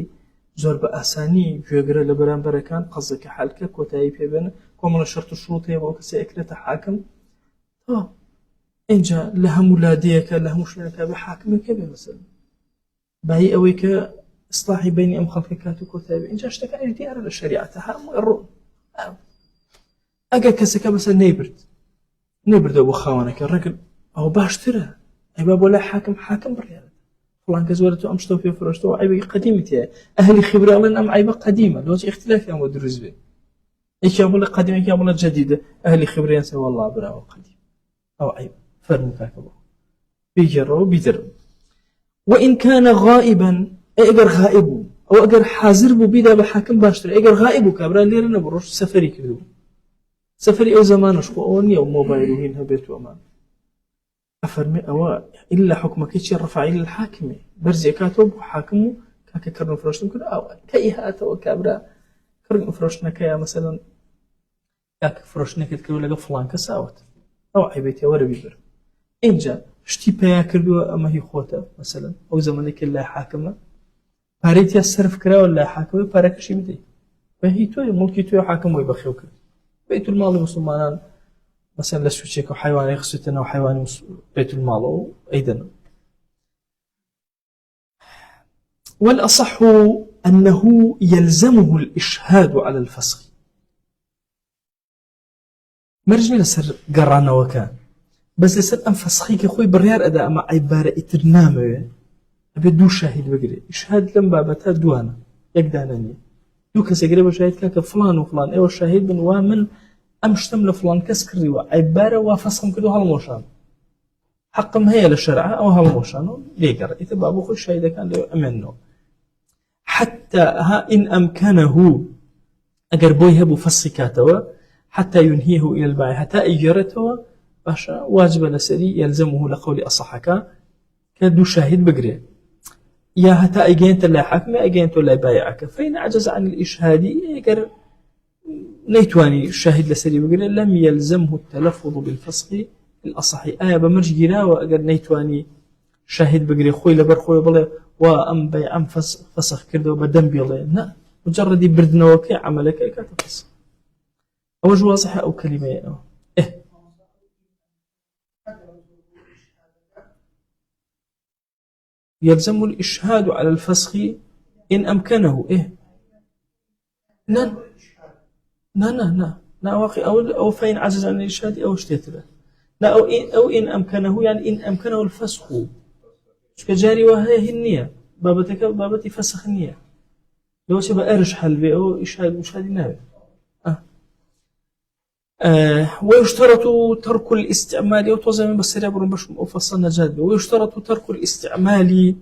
S1: زۆر بە ئاسانی گوێگرە لە بەرامبەرەکان قەزەکە حالکە کۆتایی پێبێنە کۆمەڵە شەرت و شروط هەیە بۆ کەسێ ئەکرێتە حاکم اینجا لە هەموو لادەیەکە لە هەموو شوێنەکە بە حاکمێکە بێ مەسەلەن بای ئەوەی کە ئیسلاحی بینی ئەم خەڵکە کات و کۆتایی بێ اینجا شتەکانی دیارە لە شەریعەتە هەموو ڕوون ئەگەر کەسەکە بەسەر نەیبردەوە بۆ خاوەنەکە ڕەگەر ئەو باشترە ئەیبا بۆ لای حاکم بڕیارە فڵان کەس وەرە تۆ ئەم شتە پێ فرۆشتەوە عیبێکی قەدیمی تێیە ئەهلی خیبراڵێن ئەم عیبە قەدیمە لۆچ اختلافیان بۆ دروست بێ یەکیان بڵێ قەدیم یەکیان بڵێ جەدیدە ئەهلی خیبریان سێ وەڵڵا براوە قەدیم ئەو عیب فەرموو کاکە بۆ بگێڕەوە بیدەرەوە وإن كان غائبا ئەگەر غائب بوو ئەو ئەگەر حاضر بوو بیدا بە حاکم باشترە ئەگەر غائب بوو کابرا لێرە نەبوو ڕۆژ سەفەری کردو سەفەری ئەو زەمانەش خۆ ئەوە نییە و مۆبایل و هین هەبێت وەمان ئەفەرمێ ئەوە إلا حکمەکەی چی ڕەفعی للحاکمێ بەرزێ کاتەوە بۆ حاکم و کاکە کردن فرۆشتن کرد ئەو کەی هاتەوە کابرا کردن فرۆشتنەکەیە مەسەلەن کاکە فرۆشتنەکەت کردو لەگەڵ فڵان کەس ئاوت ئەو عیبێتێ وەرە بیبر اینجا شتی پیا کردووە ئەمە هی خۆتە مەسەلەن ئەو زەمانێکی لای حاکمە پارەی تیا سەرف کراوە لای حاکمەوەی پارەکەشی بدەیت بە هی تۆی مڵکی تۆی حاکم وی بەخێو کرد بەیت الماڵی مسلمانان مثلا لە سوچێک و حیوانی خستێتەوە حیوانی بەیت الماڵەوە ئەیدەنەوە والأصح أنه يلزمه الإشهاد على الفسخ مرجني لسر قرانا وكان بس لسر أم فسخي كخوي بريار أدا أما عبارة إترنامه أبي دو شاهد بقري إشهاد لم بابتها دوانا يقدانني دو كسي قريبا شاهد كاك فلان وفلان ايوه شاهد من وامن أمشتم لفلان كس كريوا عبارة وفسخم كدو هالموشان حقم هي للشرع أو هالموشان ليقرأ إذا بابو خوي شاهد كان لي أمنه حتى ها إن أمكنه أجر بوي هبو فسكاتوا حتى ينهيه إلى البيع حتى إجارته باشا واجب لسري يلزمه لقول أصحك كدو شاهد بقري يا هتا أجنت لا حكم أجنت لا بايعك فإن عجز عن الإشهاد أجر نيتواني الشاهد لسري بقري لم يلزمه التلفظ بالفسخ الأصح بمرج جراوة أجر نيتواني شاهد بقري خوي لبر خوي بلا وأم بيع فسخ كردو بدم بيلا لا مجرد بردنا وكي عملك كاتفسخ أو جوازها أو كلمة إيه يلزم الإشهاد على الفسخ إن أمكنه إيه لا واقع أو فإن عجز عن الإشهاد أو اشتتله لا أو إن أمكنه يعني إن أمكنه الفسخ كجاري وهي النية بابتي فسخ النية لو شبه أرش حلبي أو إشهاد مشهد نابي ويشترط ترك الاستعمال أو توزع من بسرية برون باش أفصلنا جاد ويشترط ترك الاستعمال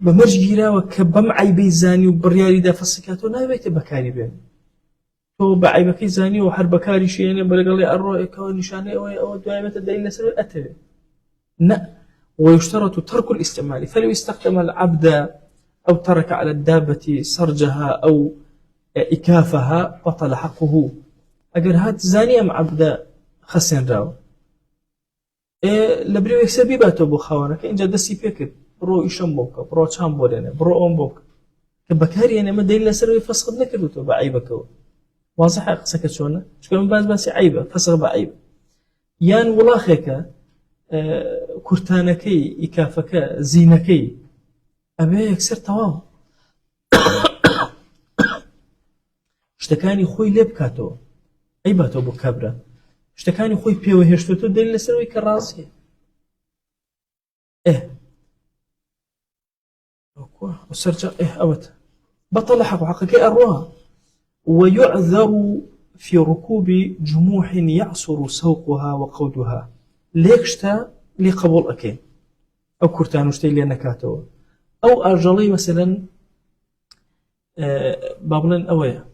S1: بمرجيرا وكبمعي بيزاني وبرياري دا فسكاتو نابيت بكاري بين تو بعي بكي زاني وحرب كاري شيء بلغ لي الرؤية كون نشاني أو دائما تدعي لسر أتبع لا ويشترط ترك الاستعمال فلو استخدم العبد أو ترك على الدابة سرجها أو إكافها بطل حقه أجر هات زانية مع عبد خسن راو لبريو يكسبي باتو بخوانك إن جدسي فكر برو إيشان بوك برو تشام بولينا برو أم بوك كبكاري يعني ما دليل سروي فسخ نكردو تو بعيبك واضح سكت شونه شكون باز عيبه فسخ بعيب يان ولاخك كرتانكي إكافك زينكي أبي يكسر تواو شتكاني خوي لبكاتو عيباتو بو كبرة شتكاني خوي بيو هشتوتو دليل سروي كراسي وسرجع أوت بطل حقك أروها ويعذر في ركوب جموح يعصر سوقها وقودها ليكشتا لقبول أكين أو كرتانوشتي لنكاتو أو أرجلي مثلا بابلن أويا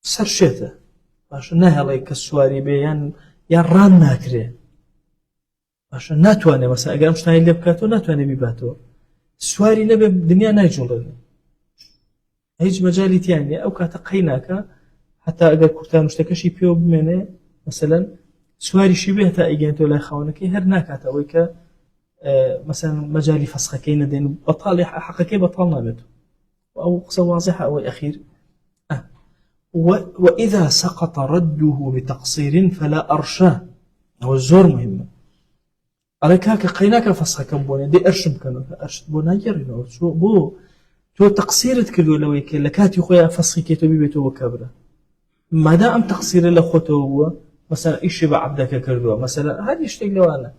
S1: سرشيته باشە ناهێڵێ کە سواری بێ یان ڕان ناکرێ باشە ناتوانێت مەسا ئەگەر ئەم شتانی لێ بکاتەوە ناتوانێت بیباتەوە سواری نەبێ دنیا نایجوڵێنێ هیچ مەجالی تیان نیە ئەو کاتە قەی ناکە حتا ئەگەر کورتان شتەکەشی پێوە بمێنێ مەسەلەن سواریشی بێ هەتا ئەیگەێنێتەوە لای خاوەنەکەی هەر ناکاتەوەی کە مەسەلەن مەجای فەسخەکەی نەدێن بەتاڵی حەقەکەی بەتاڵ نابێت ئەو قسە واضحە ئەوەی ئەخیر وإذا سقط رده بتقصير فلا أرشاه هو زور مهمة على كاك قيناك فسخك بوني دي أرشم كانوا أرشد بونا يرينو شو بو تو تقصيرت كردو لويك لكاتي خويا فسخي كيتو بيبيتو وكبره ما دام تقصير لخوته هو مثلا إيش بعبدك كردو مثلا هذه يشتغل لو أنا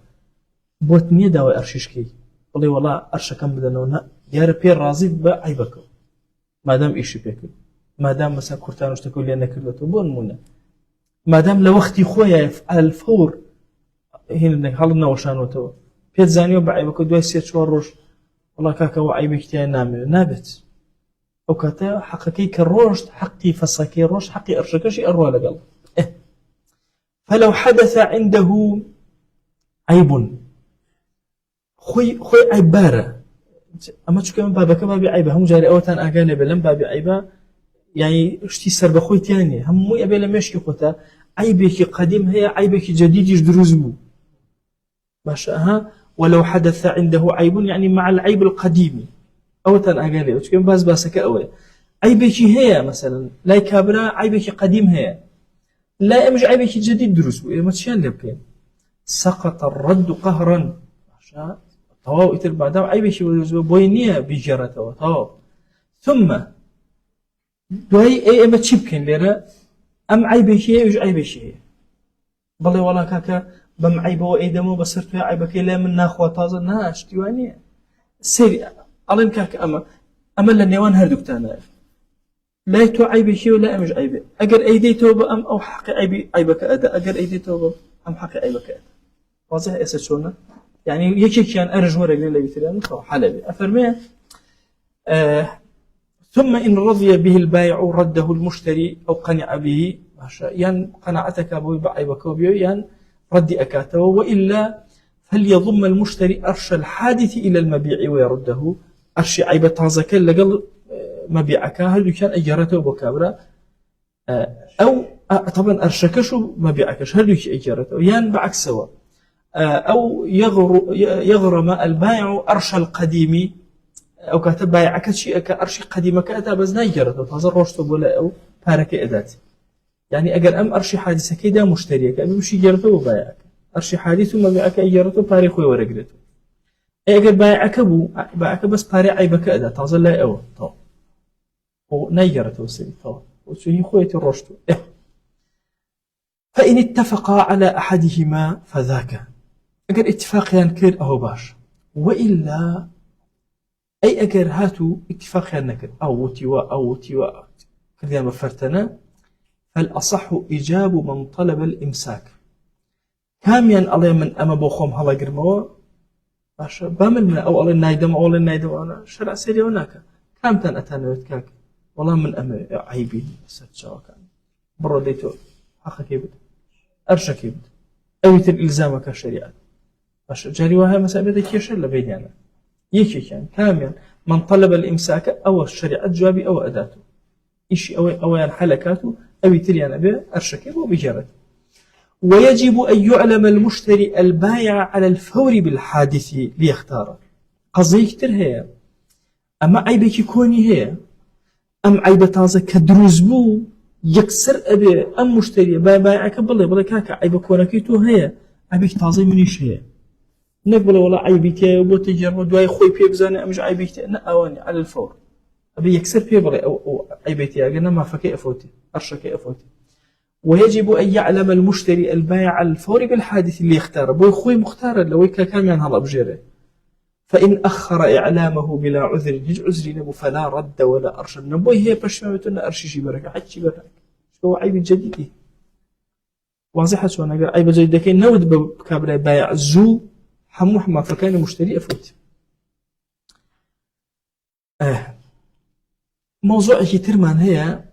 S1: بوتني داوي أرشيشكي والله أرشكم بدنا يا بير راضي بعيبك ما دام إيش بيكل ما دام مثلا كورتانوش تقول لي أنا كردو بون منا ما دام لوقتي خويا على الفور هنا هالنا وشانوتو بيت زانيو بعيبك دوي سير شو الروش والله كاكا وعيبك تيا نابت أو كاتا حقكي كالروش حقي فصكي روش حقي أرشكشي أروى لقل فلو حدث عنده عيب خوي عيبارة أما تشوف من بابك بابي عيبة هم جاري أوتان أجانب لم بابي عيبة يعني اشتي سر بخوي تاني هم مو يبي لما يشكي خوته عيبك قديم هي عيبك جديد يجدروز بو باشا ولو حدث عنده عيب يعني مع العيب القديم أوتان أجانب تشوف باسك أوي عيبك هي مثلا لا كابرا عيبك قديم هي لا مش عيبك جديد دروس بو ما تشان لبكين سقط الرد قهرا باشا طواو يتر بعدها عيبك بوينية بجرته طواو ثم دوای ئێمە چی بکەین لێرە ئەم عیبێکی هەیە عیبێکی هەیە بەڵێ وەڵا کاکە بەم عیبەوە ئەیدەمەوە بەسەر توێ عیبەکەی لای من ناخوا تازە ناشتی وانە سەری ئەڵێن کاکە ئەمە لە نێوان هەردووکتانە لای تۆ عیبێکی و لای ئەمەش عیبێ ئەگەر ئەیدەیتەوە بە ئەم ئەو حەقی عیبەکە ئەدا ئەگەر ئەیدەیتەوە بە ئەم حەقی عیبەکە ئەدا واضح ئێستا چۆنە يعني یەکێکیان ئەرژ وەرەگرێ لە ویتریان حەلەبێ ئەفەرمێ ثم إن رضي به البائع رده المشتري أو قنع به ين قناعتك أبوي بعيبك ين رد أكاته وإلا فليضم المشتري أرش الحادث إلى المبيع ويرده أرش عيبة تازك لقل مبيعك هل كان أجرته بكابرة أو طبعا أرشكشو مبيعكش هل يكي أجرته ين بعكس سوا أو يغرم البائع أرش القديم أو كاتب بايعك شيء كأرشي قديمة كأتا بس نيجرته تازر روشته ولا أو بارك إدات يعني أجر أم أرشي حادثة كده مشتريك أبي مش يجرته وبايعك أرشي حادث وما بيعك يجرته بارك ورجلته أجر بايعك بس بارك عيبك إدا تازر لا أو طا ونيجرته وسري طا وشي خويتي روشته فإن اتفقا على أحدهما فذاك أجر اتفاق ينكر أهو باش وإلا أي أجر هاتوا اتفاق النكر أو تواء كذا مفرتنا فالأصح إجاب من طلب الإمساك كاميان على من أما بوخم هلا جرموا باش بامن أو على النايدم أنا شرع سري هناك كام تن أتانا وتكاك والله من أما عيبين بس كان برا ديتو حقا كيبد أرشا كيبد أويت الإلزامك الشريعة باش جاري وها مسألة كيش إلا بيننا يكي كان كامل من طلب الإمساك أو الشريعة جوابي أو أداته إشي أو حلكاته أو يتريان به أرشكه وبجارته ويجب أن يعلم المشتري البائع على الفور بالحادث ليختار قضية كتير هي أما عيبك كوني هي أم عيبة تازة كدروز بو يكسر أبي أم مشتري بائعك بلي كاكا عيبة كونكيتو هي عيبك تازة منيش هي نقبل ولا عيبتي وبتجرب دواي خوي بيبزاني مش عيبتي لا أواني على الفور أبي يكسر بيبري أو عيبتي أجنا ما فكي أفوتي أرشكي أفوتي ويجب أن يعلم المشتري البائع على الفور بالحادث اللي يختار بو خوي مختار لو كان من هلا بجيره فإن أخر إعلامه بلا عذر هج عذر نبو فلا رد ولا أرشد نبو هي بشمتنا أرشي بركة حتى بركة هو عيب جديد واضحة شو أنا عيب جديد كي نود بكابر بائع زو حموح ما فكان مشتري أفوت موضوع كتير من هي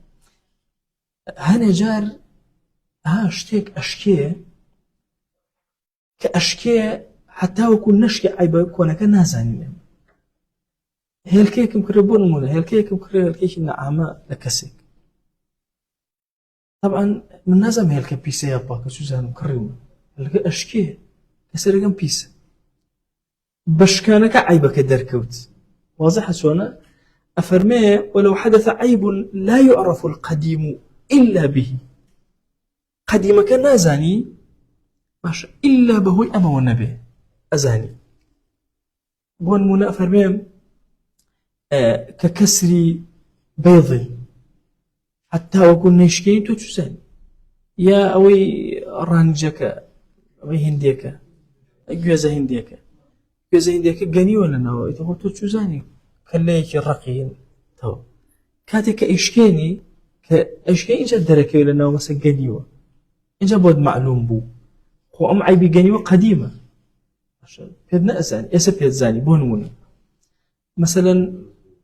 S1: هنجار شتێک ئەشکێ کە ئەشکێ حتا وەکو نەشکی عیبە کۆنەکە نازانین. هێلکەیەکم کرێ بۆ نمونە هێلکەیەکم کرێ هێلکەیەکی نەعامە لە کەسێک طبعا من نازانم هێلکە پیسە یا پاکە چ زانم کڕیوە هێلکە ئەشکێ کەسەرەکەم پیسە بەشکانەکە عیبەکە دەرکەوت واضحە چۆنە أفرمي ولو حدث عيب لا يعرف القديم إلا به قديم كان نازاني ماشا إلا بهوي أما والنبي أزاني بون منا أفرمي ككسر بيض حتى وكل نشكين تجزاني يا أوي رانجك أوي هنديك جوزة هنديك جوزة هنديك جاني ولا نو إذا هو تجزاني كليك الرقين تو كاتك إشكيني كإشكين إنجا دركي لنا مثلا جنيوة إنجا بود معلوم بو هو أم عيبي جنيوة قديمة عشان بيدنا أزاني يسب يزاني بونون مثلا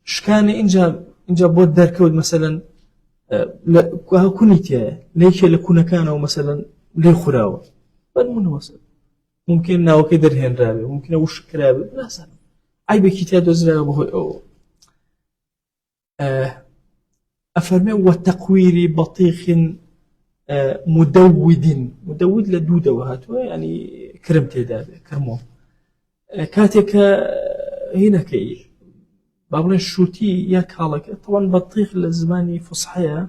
S1: شكان إنجا بود دركود مثلا لا كونيتيا ليش لكونا كانوا مثلا لي خراوة بونون مثلا ممكن ناو كدر هن رابي ممكن وش كرابي لا سلام عيب كتاب وزرع بهو أفرمي وتقوير بطيخ مدود لدودة وهاتوا يعني كرمتي دابة كرمو كاتك هنا كي بابلن شوتي يا كالك طبعا بطيخ لزماني فصحية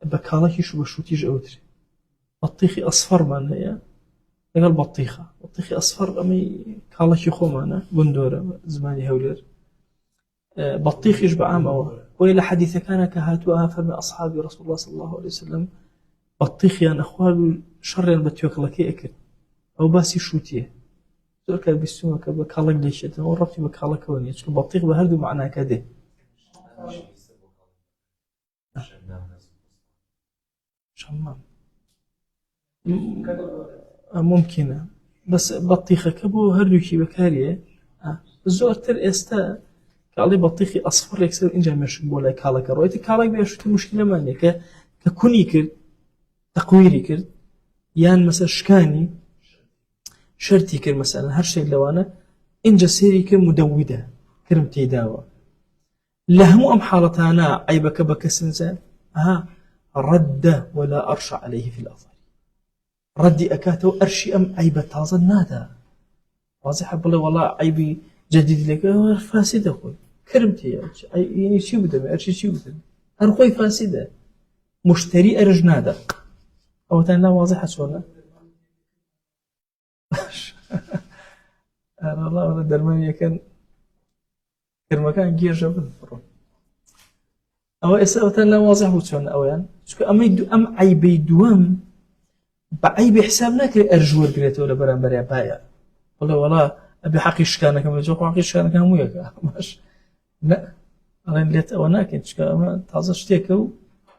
S1: بكالك شو بشوتي جوتري بطيخي أصفر من هي لقال بطيخة أصفر أمي كالك يخومانا بندورة زماني هولير بطيخ يشبع عام وإلى حديث كان كهاتوها فما أصحاب رسول الله صلى الله عليه وسلم بطيخ يا أخوال شر بتيوك لك أكل أو باسي شوتيه زور كان بيسموه كبكالك ليشته وربتي بكالك وني شو بطيخ بهردو معناه كده شمام ممكنة بس بطيخة كبو هردو كي بكاريه زور تر استا كالي بطيخي أصفر يكسر إنجا مشون بولا كالك رويتي كالك بيشوتي مشكلة مانية ككوني كرد تقويري كرد يان مثلا شكاني شرطي كرد مثلا هر شيء لوانا إنجا سيري كرد مدودة كرمتي داوة لهم أم حالتانا عيبك بكسنزان رد ولا أرشع عليه في الأظهر ردي أكاتو أرشي أم عيبة تازا نادا واضح بلا والله عيبي جديد لك فاسدة أخوي كرمتي يعني شو بدمي أرشي شو بدمي أخوي فاسدة مشتري أرجنادا أو تاني لا واضحة شونا أنا الله ولا درمانية كان كرمكان جير جبل أو إسا أو تاني لا واضحة شونا أو يعني شو أم عيبي دوام بعيب حسابنا كري أرجور قريته ولا بران بريا بايا والله أبي حقي شكانك من جوق حقي شكانك هم وياك ماش لا أنا ليت أو أنا كنت شكا تازة شتيكو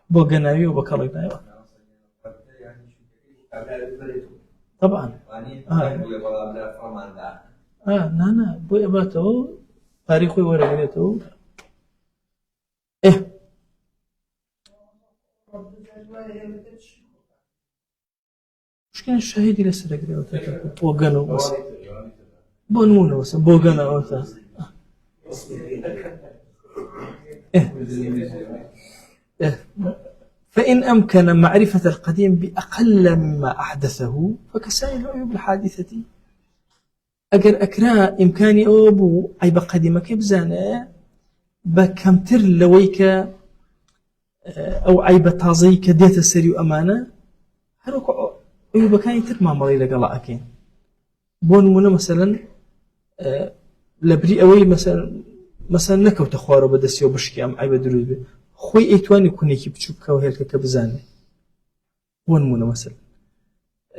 S1: بوجناوي وبكالجناوي طبعا نانا بوي أباتو تاريخي ورقته مشكلة الشهيد إلى سرقة وتوقنوا بس بونونه بس بوقنا أوتا فإن أمكن معرفة القديم بأقل مما أحدثه فكسائر العيوب الحادثة أجر أكرا إمكاني أبو عيب قديمة كبزانة بكمتر لويك أو عيب تازي كديت السري أمانة هروك عيوب كان يترمى مري لقلا أكين بون منا مثلا لبري أوي مثلا نكو تخوارو بدسيو بشكي أم عيب دروز بي خوي ايتواني كوني كي بتشوف كوهيل كبزاني بون منا مثلا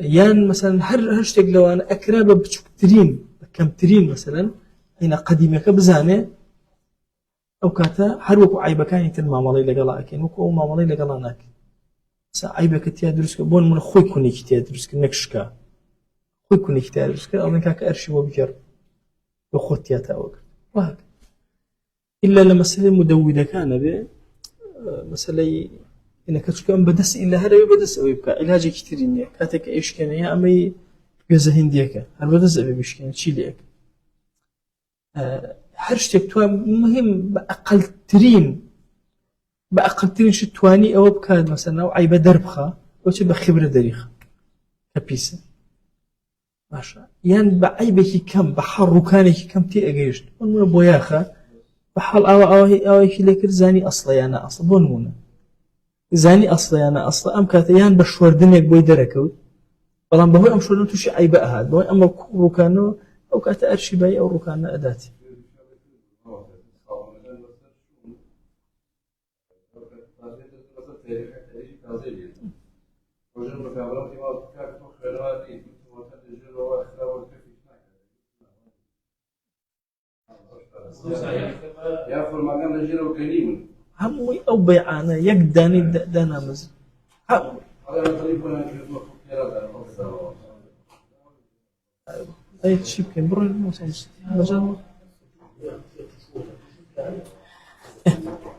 S1: يان مثلا هرشتك لو أنا أكراب بتشوف ترين كم ترين مثلا هنا قديمة كبزاني أو كاتا هروكو عيب كان يترمى مري لقلا أكين وكو ما مري لقلا ناك عيبك تيا دروسك بون من خوي كوني تيا دروسك نكشكا خوي كوني تيا دروسك أظن كاك أرشي وبيجر وخوت تيا تاوك وهك إلا لما سلم مدودة كان به مثلا إنك تكون بدس إلا هذا يبدس أو يبقى علاج كتيرين كاتك إيش كان يا أمي جزء هنديك هل بدس أبي بيشكين تشيليك حرشتك تو مهم بأقل ترين شو تواني أو بكاد مثلا أو عيب دربخة أو شيء بخبرة دريخة كبيسة ماشا يعني بعيبك كم بحركانك كم تي أجيشت ونمو بوياخة بحال أو هيك لك زاني أصلا أنا أصلا بونمونا زاني أصلا أنا أصلا أم كاتيان بشوردنك بوي دركوي بلان بهوي أم شوردن توشي عيبة هاد بهوي أم ركانو أو كاتا أرشي باي أو ركان أداتي هموي أو بيعانا يقداني دانا مزل أي شيء كان برا الموسم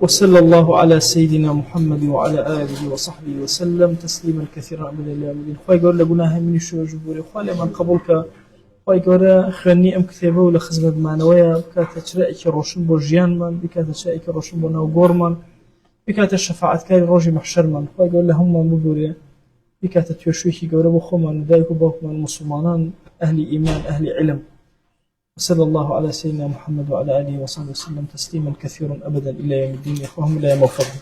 S1: وصلى الله على سيدنا محمد وعلى آله وصحبه وسلم تسليما كثيرا أبدا إلى يوم الدين. خوي قول لقناها من شو جبوري خوي من قبولك خوي قول خرني أم كتابه ولا خزمة معنوية بكات شرائك روشن بوجيان من بكات شرائك روشن بناوغور من بكات الشفاعة كاري روجي محشر من خوي قول لهم مبوري بكات تيوشويكي قول بخو من دايكو باك من المسلمان أهل إيمان أهل علم. وصلى الله على سيدنا محمد وعلى آله وصحبه وسلم تسليما كثيرا أبدا إلى يوم الدين. يا أخوهم لا يوم الفضل.